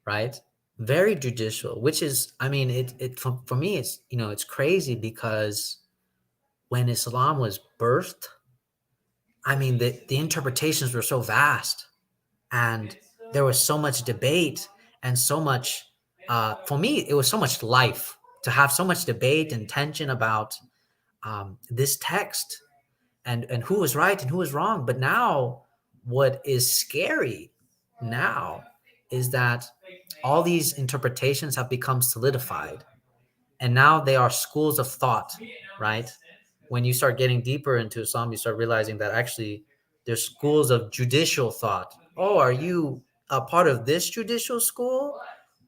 right? Very judicial, which is, I mean, it for me, it's, it's crazy because when Islam was birthed, I mean, the interpretations were so vast and there was so much debate and so much, for me, it was so much life to have so much debate and tension about this text and who was right and who was wrong. But now what is scary now is that all these interpretations have become solidified and now they are schools of thought, right? When you start getting deeper into Islam, you start realizing that actually there's schools of judicial thought. Oh, are you a part of this judicial school?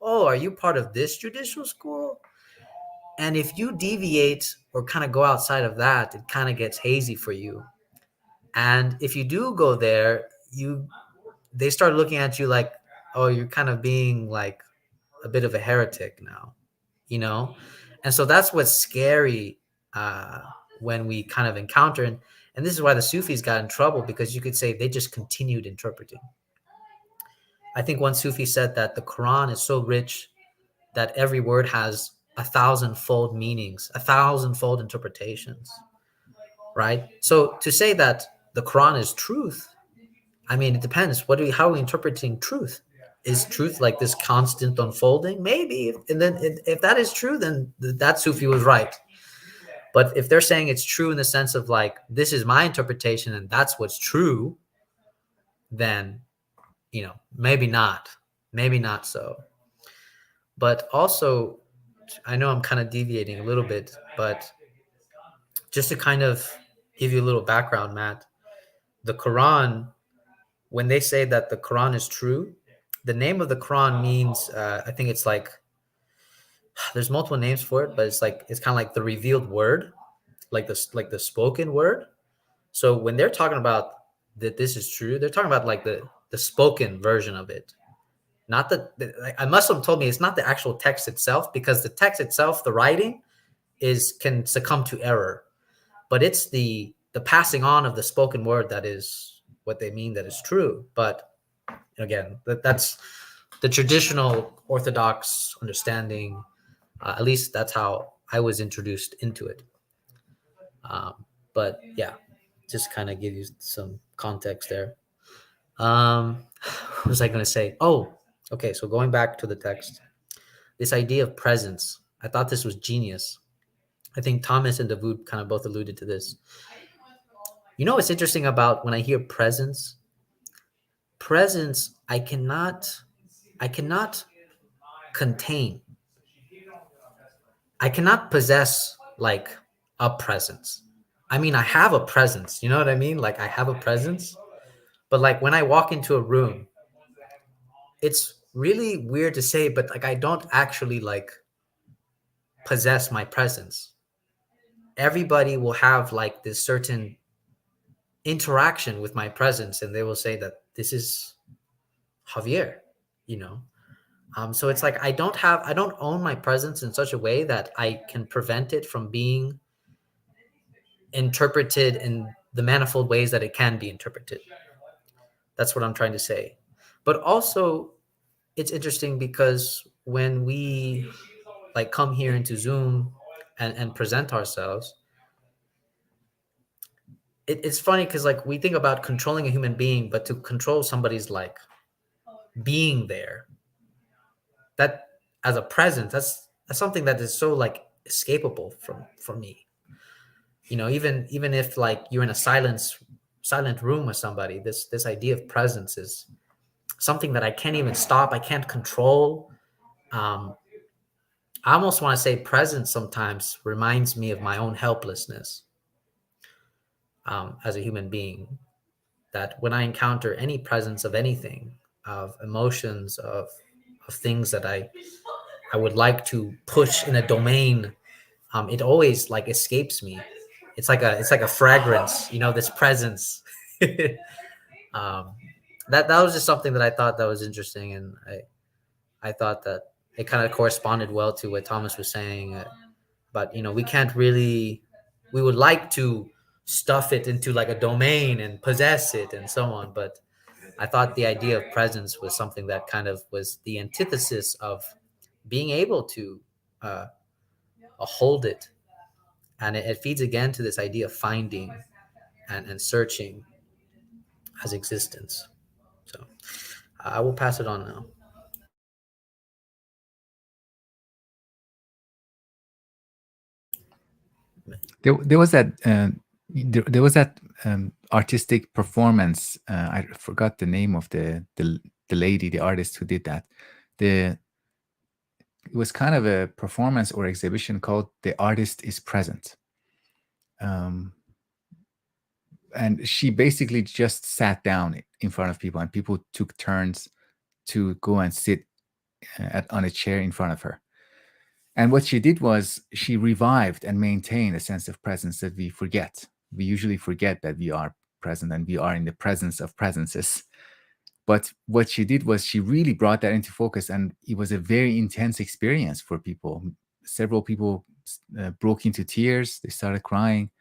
Oh, are you part of this judicial school? And if you deviate or kind of go outside of that, it kind of gets hazy for you. And if you do go there, they start looking at you like, oh, you're kind of being like a bit of a heretic now, you know? And so that's what's scary uh, when we kind of encounter, and this is why the Sufis got in trouble, because you could say they just continued interpreting. I think one Sufi said that the Quran is so rich that every word has 1,000-fold meanings, 1,000-fold interpretations, right? So to say that the Quran is truth, I mean, it depends. How are we interpreting truth? Is truth like this constant unfolding? Maybe. And then if that is true, then that Sufi was right. But if they're saying it's true in the sense of like, this is my interpretation and that's what's true, then, maybe not. Maybe not so. But also, I know I'm kind of deviating a little bit, but just to kind of give you a little background, Matt, the Quran, when they say that the Quran is true, the name of the Quran means, I think it's like, there's multiple names for it, but it's kind of like the revealed word, like the spoken word. So when they're talking about that this is true, they're talking about like the spoken version of it, not like a Muslim told me it's not the actual text itself, because the text itself, the writing, can succumb to error, but it's the passing on of the spoken word that is what they mean that is true. But again, that's the traditional Orthodox understanding. At least that's how I was introduced into it. But yeah, just kind of give you some context there. What was I going to say? Oh, okay. So going back to the text, this idea of presence, I thought this was genius. I think Thomas and Davud kind of both alluded to this. What's interesting about when I hear presence? Presence, I cannot contain. I cannot possess like a presence. I mean, I have a presence. You know what I mean? Like I have a presence, but like when I walk into a room, it's really weird to say, but like I don't actually like possess my presence. Everybody will have like this certain interaction with my presence, and they will say that this is Javier, you know. So it's like I don't own my presence in such a way that I can prevent it from being interpreted in the manifold ways that it can be interpreted. That's what I'm trying to say. But also, it's interesting because when we like come here into Zoom and present ourselves, it's funny because like we think about controlling a human being, but to control somebody's like being there, that as a presence, that's something that is so like escapable from me. You know, even if like you're in a silent room with somebody, this idea of presence is something that I can't even stop. I can't control. Um, I almost want to say presence sometimes reminds me of my own helplessness as a human being. That when I encounter any presence of anything, of emotions, of things that I would like to push in a domain, it always like escapes me. It's like a fragrance, you know, this presence. um, that was just something that I thought that was interesting, and I thought that it kind of corresponded well to what Thomas was saying. But you know, we can't really. We would like to stuff it into like a domain and possess it and so on, but I thought the idea of presence was something that kind of was the antithesis of being able to hold it, and it feeds again to this idea of finding and searching as existence. So I will pass it on now. There was that there was that artistic performance. I forgot the name of the lady, the artist who did that. It was kind of a performance or exhibition called "The Artist is Present," and she basically just sat down in front of people, and people took turns to go and sit on a chair in front of her. And what she did was she revived and maintained a sense of presence that we forget. We usually forget that we are present and we are in the presence of presences. But what she did was she really brought that into focus, and it was a very intense experience for people. Several people broke into tears. They started crying.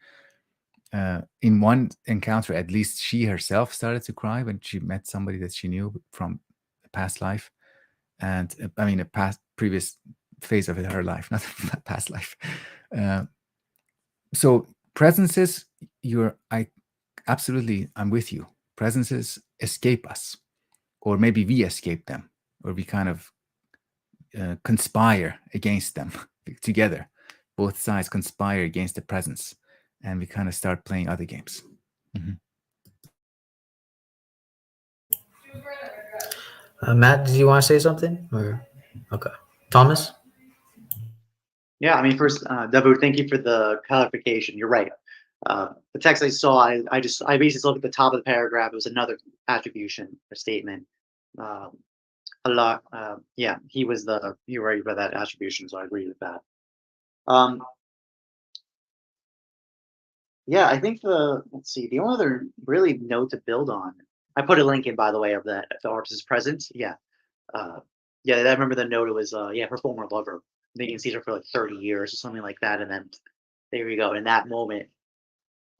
In one encounter, at least she herself started to cry when she met somebody that she knew from a past life. And I mean, a previous phase of her life, not past life. So presences, I'm with you. Presences escape us, or maybe we escape them, or we kind of conspire against them together. Both sides conspire against the presence, and we kind of start playing other games. Mm-hmm. Matt, did you want to say something? Or okay, Thomas. Yeah, I mean, first, Davu, thank you for the clarification. You're right. The text I saw, I basically looked at the top of the paragraph. It was another attribution or statement. Allah, yeah, you were right about that attribution, so I agree with that. Yeah, I think let's see, the only other really note to build on, I put a link in, by the way, of that, if the artist is present. Yeah. Yeah, I remember the note. It was, yeah, her former lover. They didn't see her for like 30 years or something like that. And then there you go. In that moment,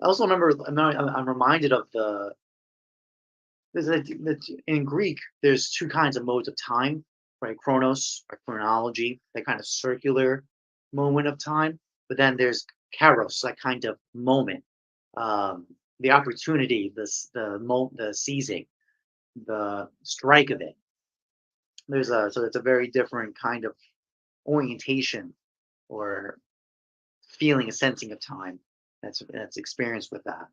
I also remember, I'm reminded of in Greek, there's two kinds of modes of time, right? Chronos or chronology, that kind of circular moment of time. But then there's kairos, that kind of moment, the opportunity, the seizing, the strike of it. So it's a very different kind of orientation or feeling, a sensing of time that's experienced with that.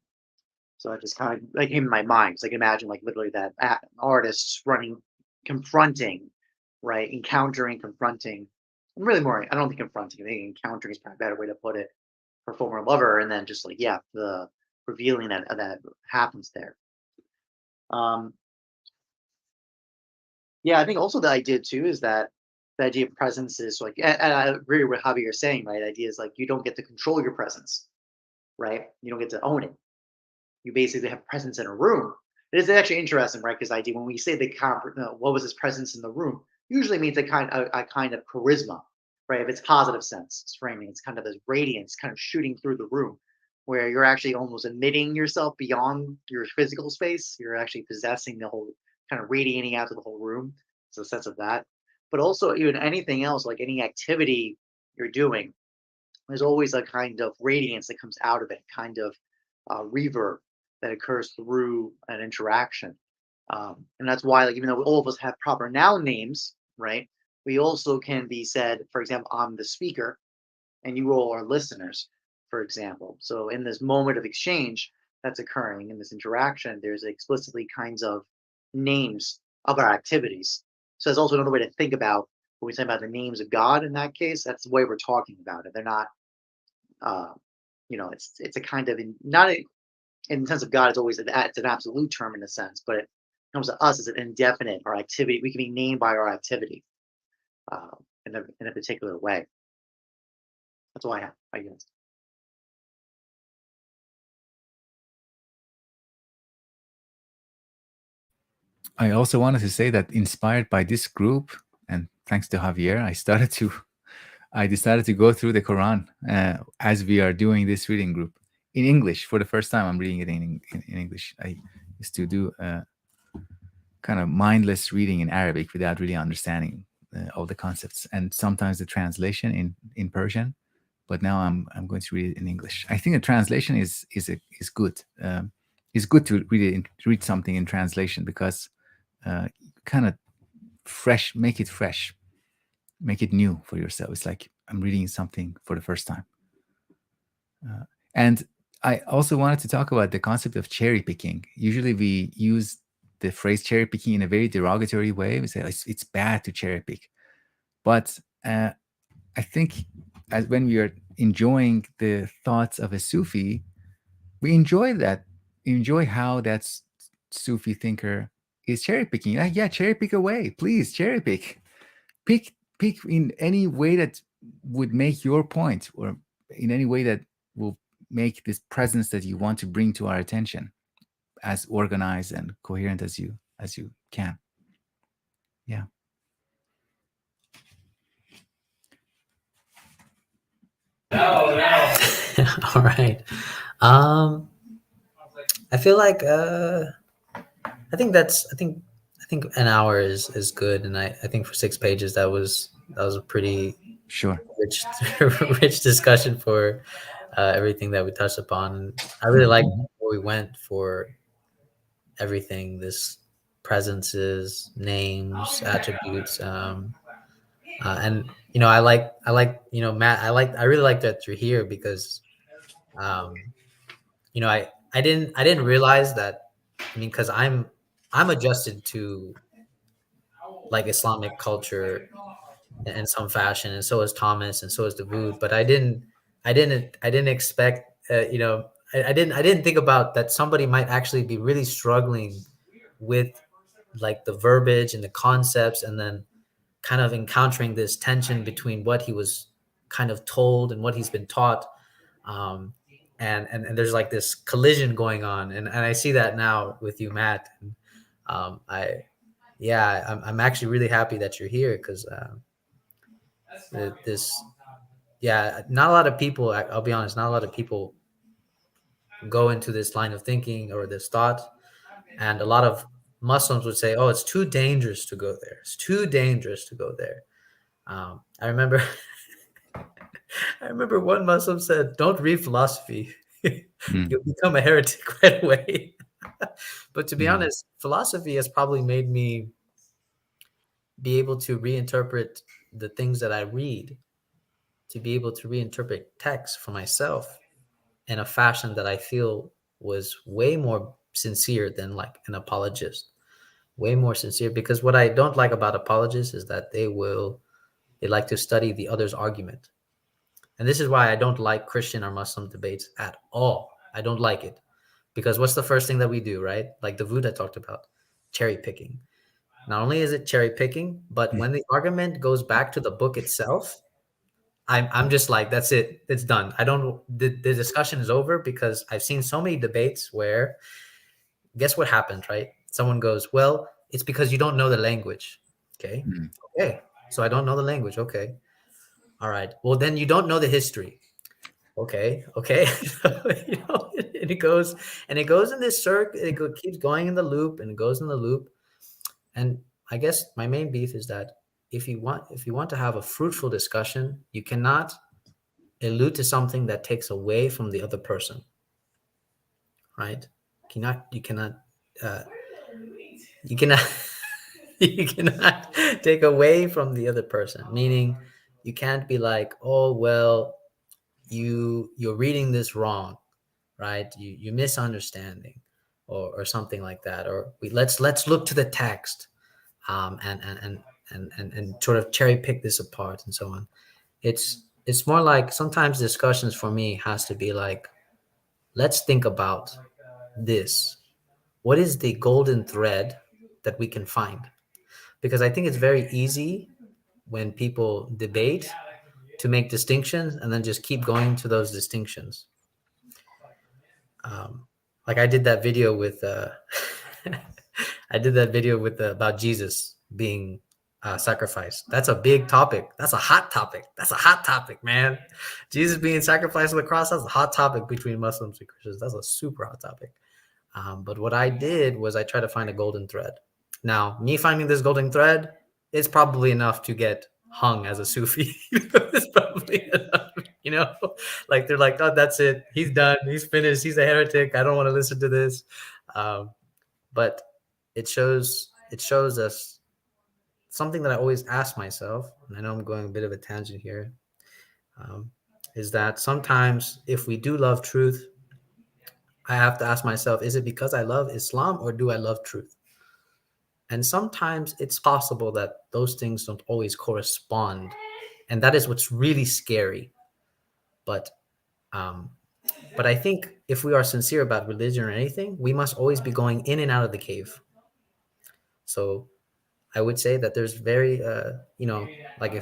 So it just kind of like came in my mind. So I can imagine like literally that artists running, confronting, right? Encountering, confronting. And really more, I don't think confronting. I think encountering is probably a better way to put it for former lover. And then just like, yeah, the revealing that happens there. Yeah, I think also the idea too is that the idea of presence is like, and I agree with Javi you're saying, right? The idea is like you don't get to control your presence, right? You don't get to own it. You basically have presence in a room. It is actually interesting, right? Because idea when we say what was his presence in the room, usually means a kind of charisma, right? If it's positive sense, it's framing. It's kind of this radiance, kind of shooting through the room, where you're actually almost emitting yourself beyond your physical space. You're actually possessing the whole, kind of radiating out to the whole room. So a sense of that, but also even anything else, like any activity you're doing, there's always a kind of radiance that comes out of it, kind of reverb that occurs through an interaction. And that's why, like, even though all of us have proper noun names, right, we also can be said, for example, I'm the speaker and you all are listeners, for example. So in this moment of exchange that's occurring in this interaction, there's explicitly kinds of names of our activities. So there's also another way to think about when we say about the names of God in that case. That's the way we're talking about it. They're not, uh, it's a kind of not in the sense of God. It's always it's an absolute term in a sense, but it comes to us as an indefinite or activity. We can be named by our activity uh, in a particular way. That's why I guess. I also wanted to say that inspired by this group, and thanks to Javier, I decided to go through the Quran as we are doing this reading group in English for the first time. I'm reading it in English. I used to do kind of mindless reading in Arabic without really understanding all the concepts, and sometimes the translation in Persian. But now I'm going to read it in English. I think the translation is good. It's good to read something in translation because kind of make it fresh, make it new for yourself. It's like I'm reading something for the first time. And I also wanted to talk about the concept of cherry picking. Usually we use the phrase cherry picking in a very derogatory way. We say it's bad to cherry pick. But I think as when we are enjoying the thoughts of a Sufi, we enjoy that, enjoy how that Sufi thinker is cherry picking. Yeah, cherry pick away, please, cherry pick. Pick in any way that would make your point, or in any way that will make this presence that you want to bring to our attention as organized and coherent as you can. Yeah. All right. I feel like I think an hour is good, and I think for 6 pages that was a pretty Sure. rich rich discussion for everything that we touched upon. I really like where we went for everything. This presences, names, attributes, and Matt. I really like that you're here because I didn't realize that. I mean, because I'm adjusted to like Islamic culture in some fashion, and so is Thomas, and so is Dawood. But I didn't expect. I didn't think about that somebody might actually be really struggling with like the verbiage and the concepts, and then kind of encountering this tension between what he was kind of told and what he's been taught. Um, and there's like this collision going on, and I see that now with you, Matt. And, I'm actually really happy that you're here because this, not a lot of people. I'll be honest, not a lot of people go into this line of thinking or this thought, and a lot of Muslims would say, "Oh, it's too dangerous to go there. It's too dangerous to go there." I remember I remember one Muslim said, "Don't read philosophy. You'll become a heretic right away." But to be honest, philosophy has probably made me be able to reinterpret the things that I read, to be able to reinterpret text for myself in a fashion that I feel was way more sincere than like an apologist. Way more sincere, because what I don't like about apologists is that they like to study the other's argument. And this is why I don't like Christian or Muslim debates at all. I don't like it. Because what's the first thing that we do, right? Like the Buddha talked about, cherry picking. Not only is it cherry picking, but when the argument goes back to the book itself, I'm just like, that's it. It's done. The discussion is over, because I've seen so many debates where, guess what happened, right? Someone goes, well, it's because you don't know the language. Okay. Okay. So I don't know the language. Okay. All right. Well, then you don't know the history. Okay. Okay. And it goes in this circle. Keeps going in the loop, and it goes in the loop. And I guess my main beef is that if you want to have a fruitful discussion, you cannot allude to something that takes away from the other person. right? You cannot, uh, you cannot, you cannot take away from the other person. Meaning, you can't be like, oh well, you're reading this wrong, right? You misunderstanding, or something like that. Or let's look to the text, and sort of cherry pick this apart and so on. It's more like sometimes discussions for me has to be like, let's think about this. What is the golden thread that we can find? Because I think it's very easy when people debate to make distinctions and then just keep going to those distinctions. Like I did that video with I did that video with about Jesus being sacrificed. That's a big topic. That's a hot topic. That's a hot topic, man. Jesus being sacrificed on the cross. That's a hot topic between Muslims and Christians. That's a super hot topic. But what I did was I tried to find a golden thread. Now, me finding this golden thread is probably enough to get hung as a Sufi. It's probably enough, you know? Like they're like, oh, that's it. He's done. He's finished. He's a heretic. I don't want to listen to this. But it shows us something that I always ask myself, and I know I'm going a bit of a tangent here, is that sometimes if we do love truth, I have to ask myself, is it because I love Islam or do I love truth? And sometimes it's possible that those things don't always correspond. And that is what's really scary. But but I think if we are sincere about religion or anything, we must always be going in and out of the cave. So I would say that there's very, like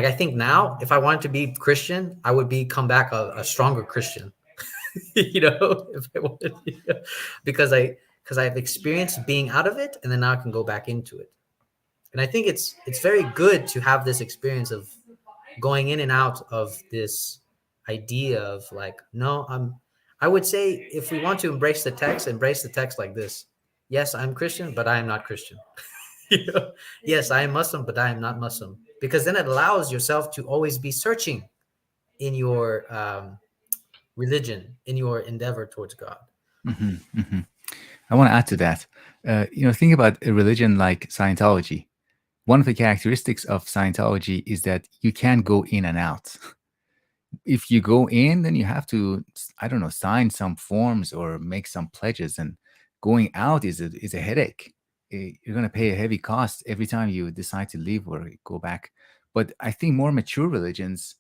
I think now, if I wanted to be Christian, I would come back a stronger Christian. If I wanted to, because I've experienced being out of it, and then now I can go back into it. And I think it's very good to have this experience of going in and out of this idea of like, no, I would say if we want to embrace the text like this. Yes, I'm Christian, but I am not Christian. Yes, I am Muslim, but I am not Muslim. Because then it allows yourself to always be searching in your religion, in your endeavor towards God. I want to add to that. Think about a religion like Scientology. One of the characteristics of Scientology is that you can go in and out. If you go in, then you have to, I don't know, sign some forms or make some pledges. And going out is a headache. You're going to pay a heavy cost every time you decide to leave or go back. But I think more mature religions,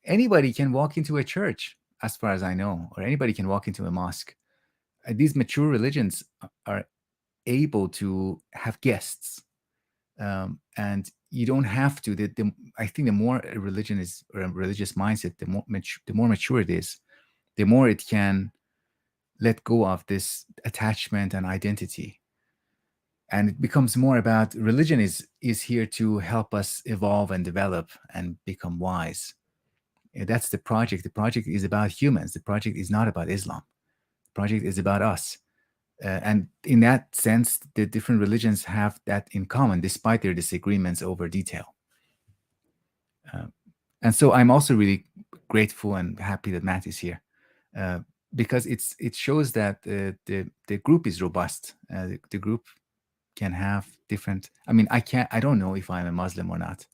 anybody can walk into a church, as far as I know, or anybody can walk into a mosque. These mature religions are able to have guests. And you don't have to. I think the more a religion is, or a religious mindset, the more mature it is, the more it can let go of this attachment and identity. And it becomes more about religion is here to help us evolve and develop and become wise. That's the project. The project is about humans. The project is not about Islam. The project is about us. And in that sense, the different religions have that in common, despite their disagreements over detail. And so I'm also really grateful and happy that Matt is here, because it shows that the group is robust. The group can have different. I mean, I don't know if I'm a Muslim or not.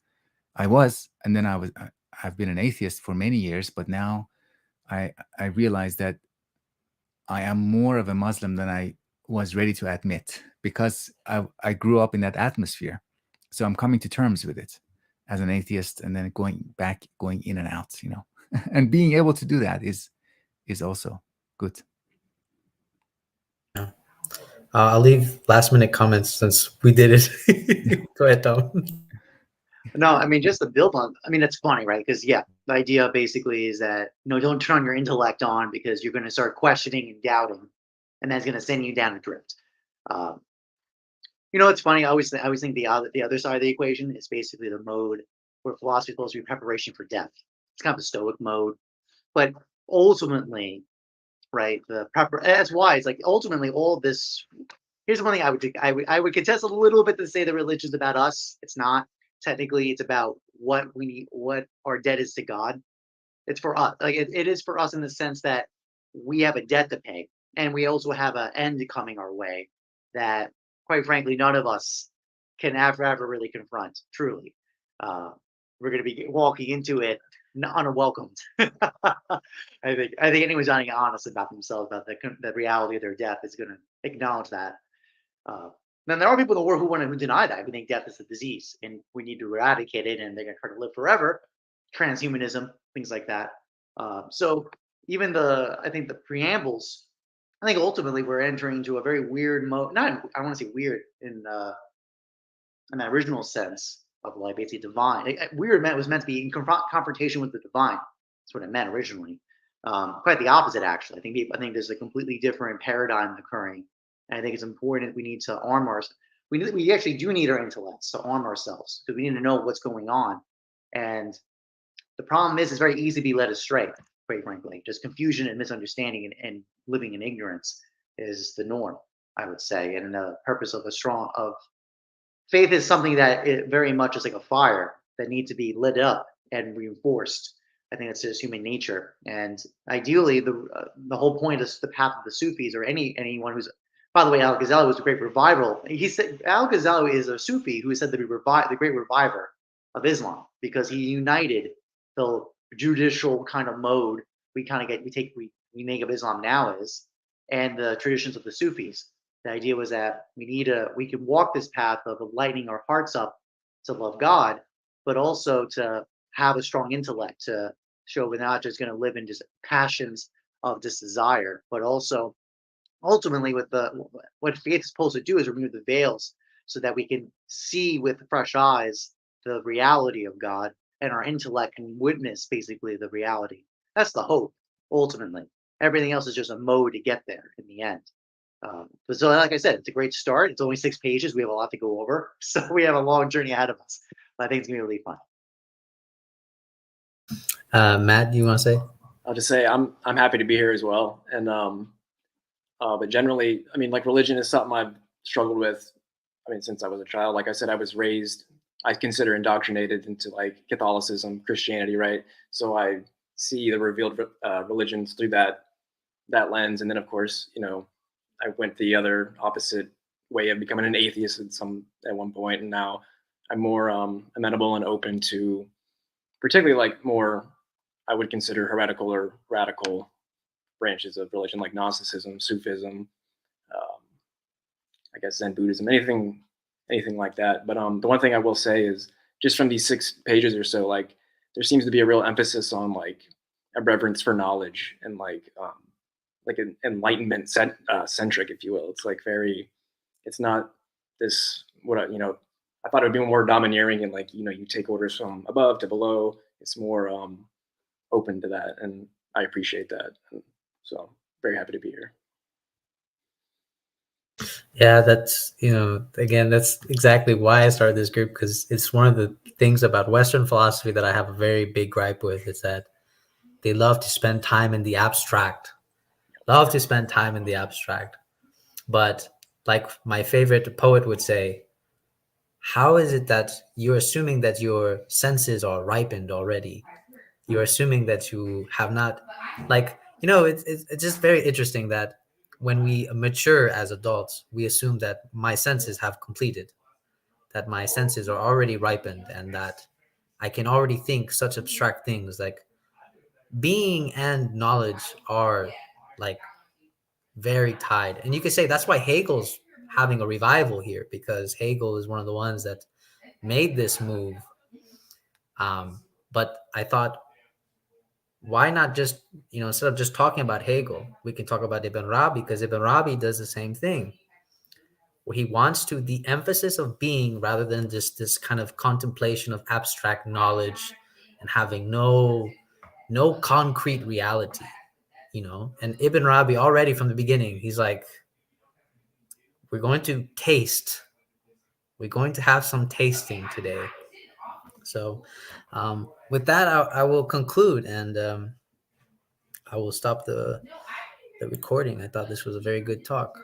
I was, and then I've been an atheist for many years, but now I realize that I am more of a Muslim than I was ready to admit, because I grew up in that atmosphere. So I'm coming to terms with it as an atheist, and then going in and out, and being able to do that is also good. Yeah. I'll leave last minute comments since we did it. Go ahead, Tom. No, I mean, just to build on, I mean, it's funny, right? Because, yeah, the idea basically is that, don't turn your intellect on, because you're going to start questioning and doubting, and that's going to send you down a drift. It's funny. I always think the other side of the equation is basically the mode where philosophy is supposed to be preparation for death. It's kind of a stoic mode. But ultimately, right, that's why it's like ultimately all of this. Here's one thing I would contest a little bit to say that religion's about us. It's not. Technically, it's about what we need, what our debt is to God. It's for us. Like it is for us in the sense that we have a debt to pay, and we also have an end coming our way that, quite frankly, none of us can ever really confront. Truly, uh, we're going to be walking into it unwelcomed. I think anyone's being honest about themselves about the reality of their death is going to acknowledge that. Uh, then there are people in the world who deny that. We think death is a disease and we need to eradicate it, and they're going to try to live forever. Transhumanism, things like that. So even I think the preambles, I think ultimately we're entering into a very weird mode. Not, I don't want to say weird in that original sense of like basically divine. Weird was meant to be in confrontation with the divine. That's what it meant originally. Quite the opposite, actually. I think there's a completely different paradigm occurring, and I think it's important. We need to arm our. We actually do need our intellects to arm ourselves because we need to know what's going on. And the problem is, it's very easy to be led astray. Quite frankly, just confusion and misunderstanding and living in ignorance is the norm, I would say. And the purpose of faith is something that it very much is like a fire that needs to be lit up and reinforced. I think that's just human nature. And ideally, the whole point is the path of the Sufis, or anyone who's. By the way, Al Ghazali was a great revival. He said Al Ghazali is a Sufi who is said to be the great reviver of Islam because he united the judicial kind of mode we make of Islam now and the traditions of the Sufis. The idea was that we can walk this path of lightening our hearts up to love God, but also to have a strong intellect to show we're not just going to live in just passions of this desire, but also ultimately what faith is supposed to do is remove the veils so that we can see with fresh eyes the reality of God, and our intellect can witness basically the reality. That's the hope, ultimately. Everything else is just a mode to get there in the end. But so, like I said, it's a great start. It's only 6 pages. We have a lot to go over, so we have a long journey ahead of us. But I think it's gonna be really fun. Matt, do you want to say? I'll just say I'm happy to be here as well. And but generally, I mean, like religion is something I've struggled with. I mean, since I was a child. Like I said, I consider indoctrinated into like Catholicism, Christianity, right? So I see the revealed religions through that lens, and then of course, I went the other opposite way of becoming an atheist at one point, and now I'm more amenable and open to, particularly like more I would consider heretical or radical branches of religion, like Gnosticism, Sufism, I guess Zen Buddhism, anything like that. But the one thing I will say is just from these 6 pages or so, like there seems to be a real emphasis on like a reverence for knowledge and like an enlightenment centric, if you will. It's like it's not this I thought it would be more domineering and like you take orders from above to below. It's more open to that, and I appreciate that. So I'm very happy to be here. Yeah, that's, again, that's exactly why I started this group, because it's one of the things about Western philosophy that I have a very big gripe with, is that they love to spend time in the abstract. But like my favorite poet would say, how is it that you're assuming that your senses are ripened already? You're assuming that you have not, like, it's just very interesting that when we mature as adults, we assume that my senses have completed, that my senses are already ripened, and that I can already think such abstract things. Like being and knowledge are like very tied. And you could say that's why Hegel's having a revival here, because Hegel is one of the ones that made this move. But I thought, why not just, instead of just talking about Hegel, we can talk about Ibn Arabi, because Ibn Arabi does the same thing, where he wants to the emphasis of being rather than just this kind of contemplation of abstract knowledge and having no concrete reality, And Ibn Arabi already from the beginning, he's like, we're going to have some tasting today. So with that, I will conclude, and I will stop the recording. I thought this was a very good talk.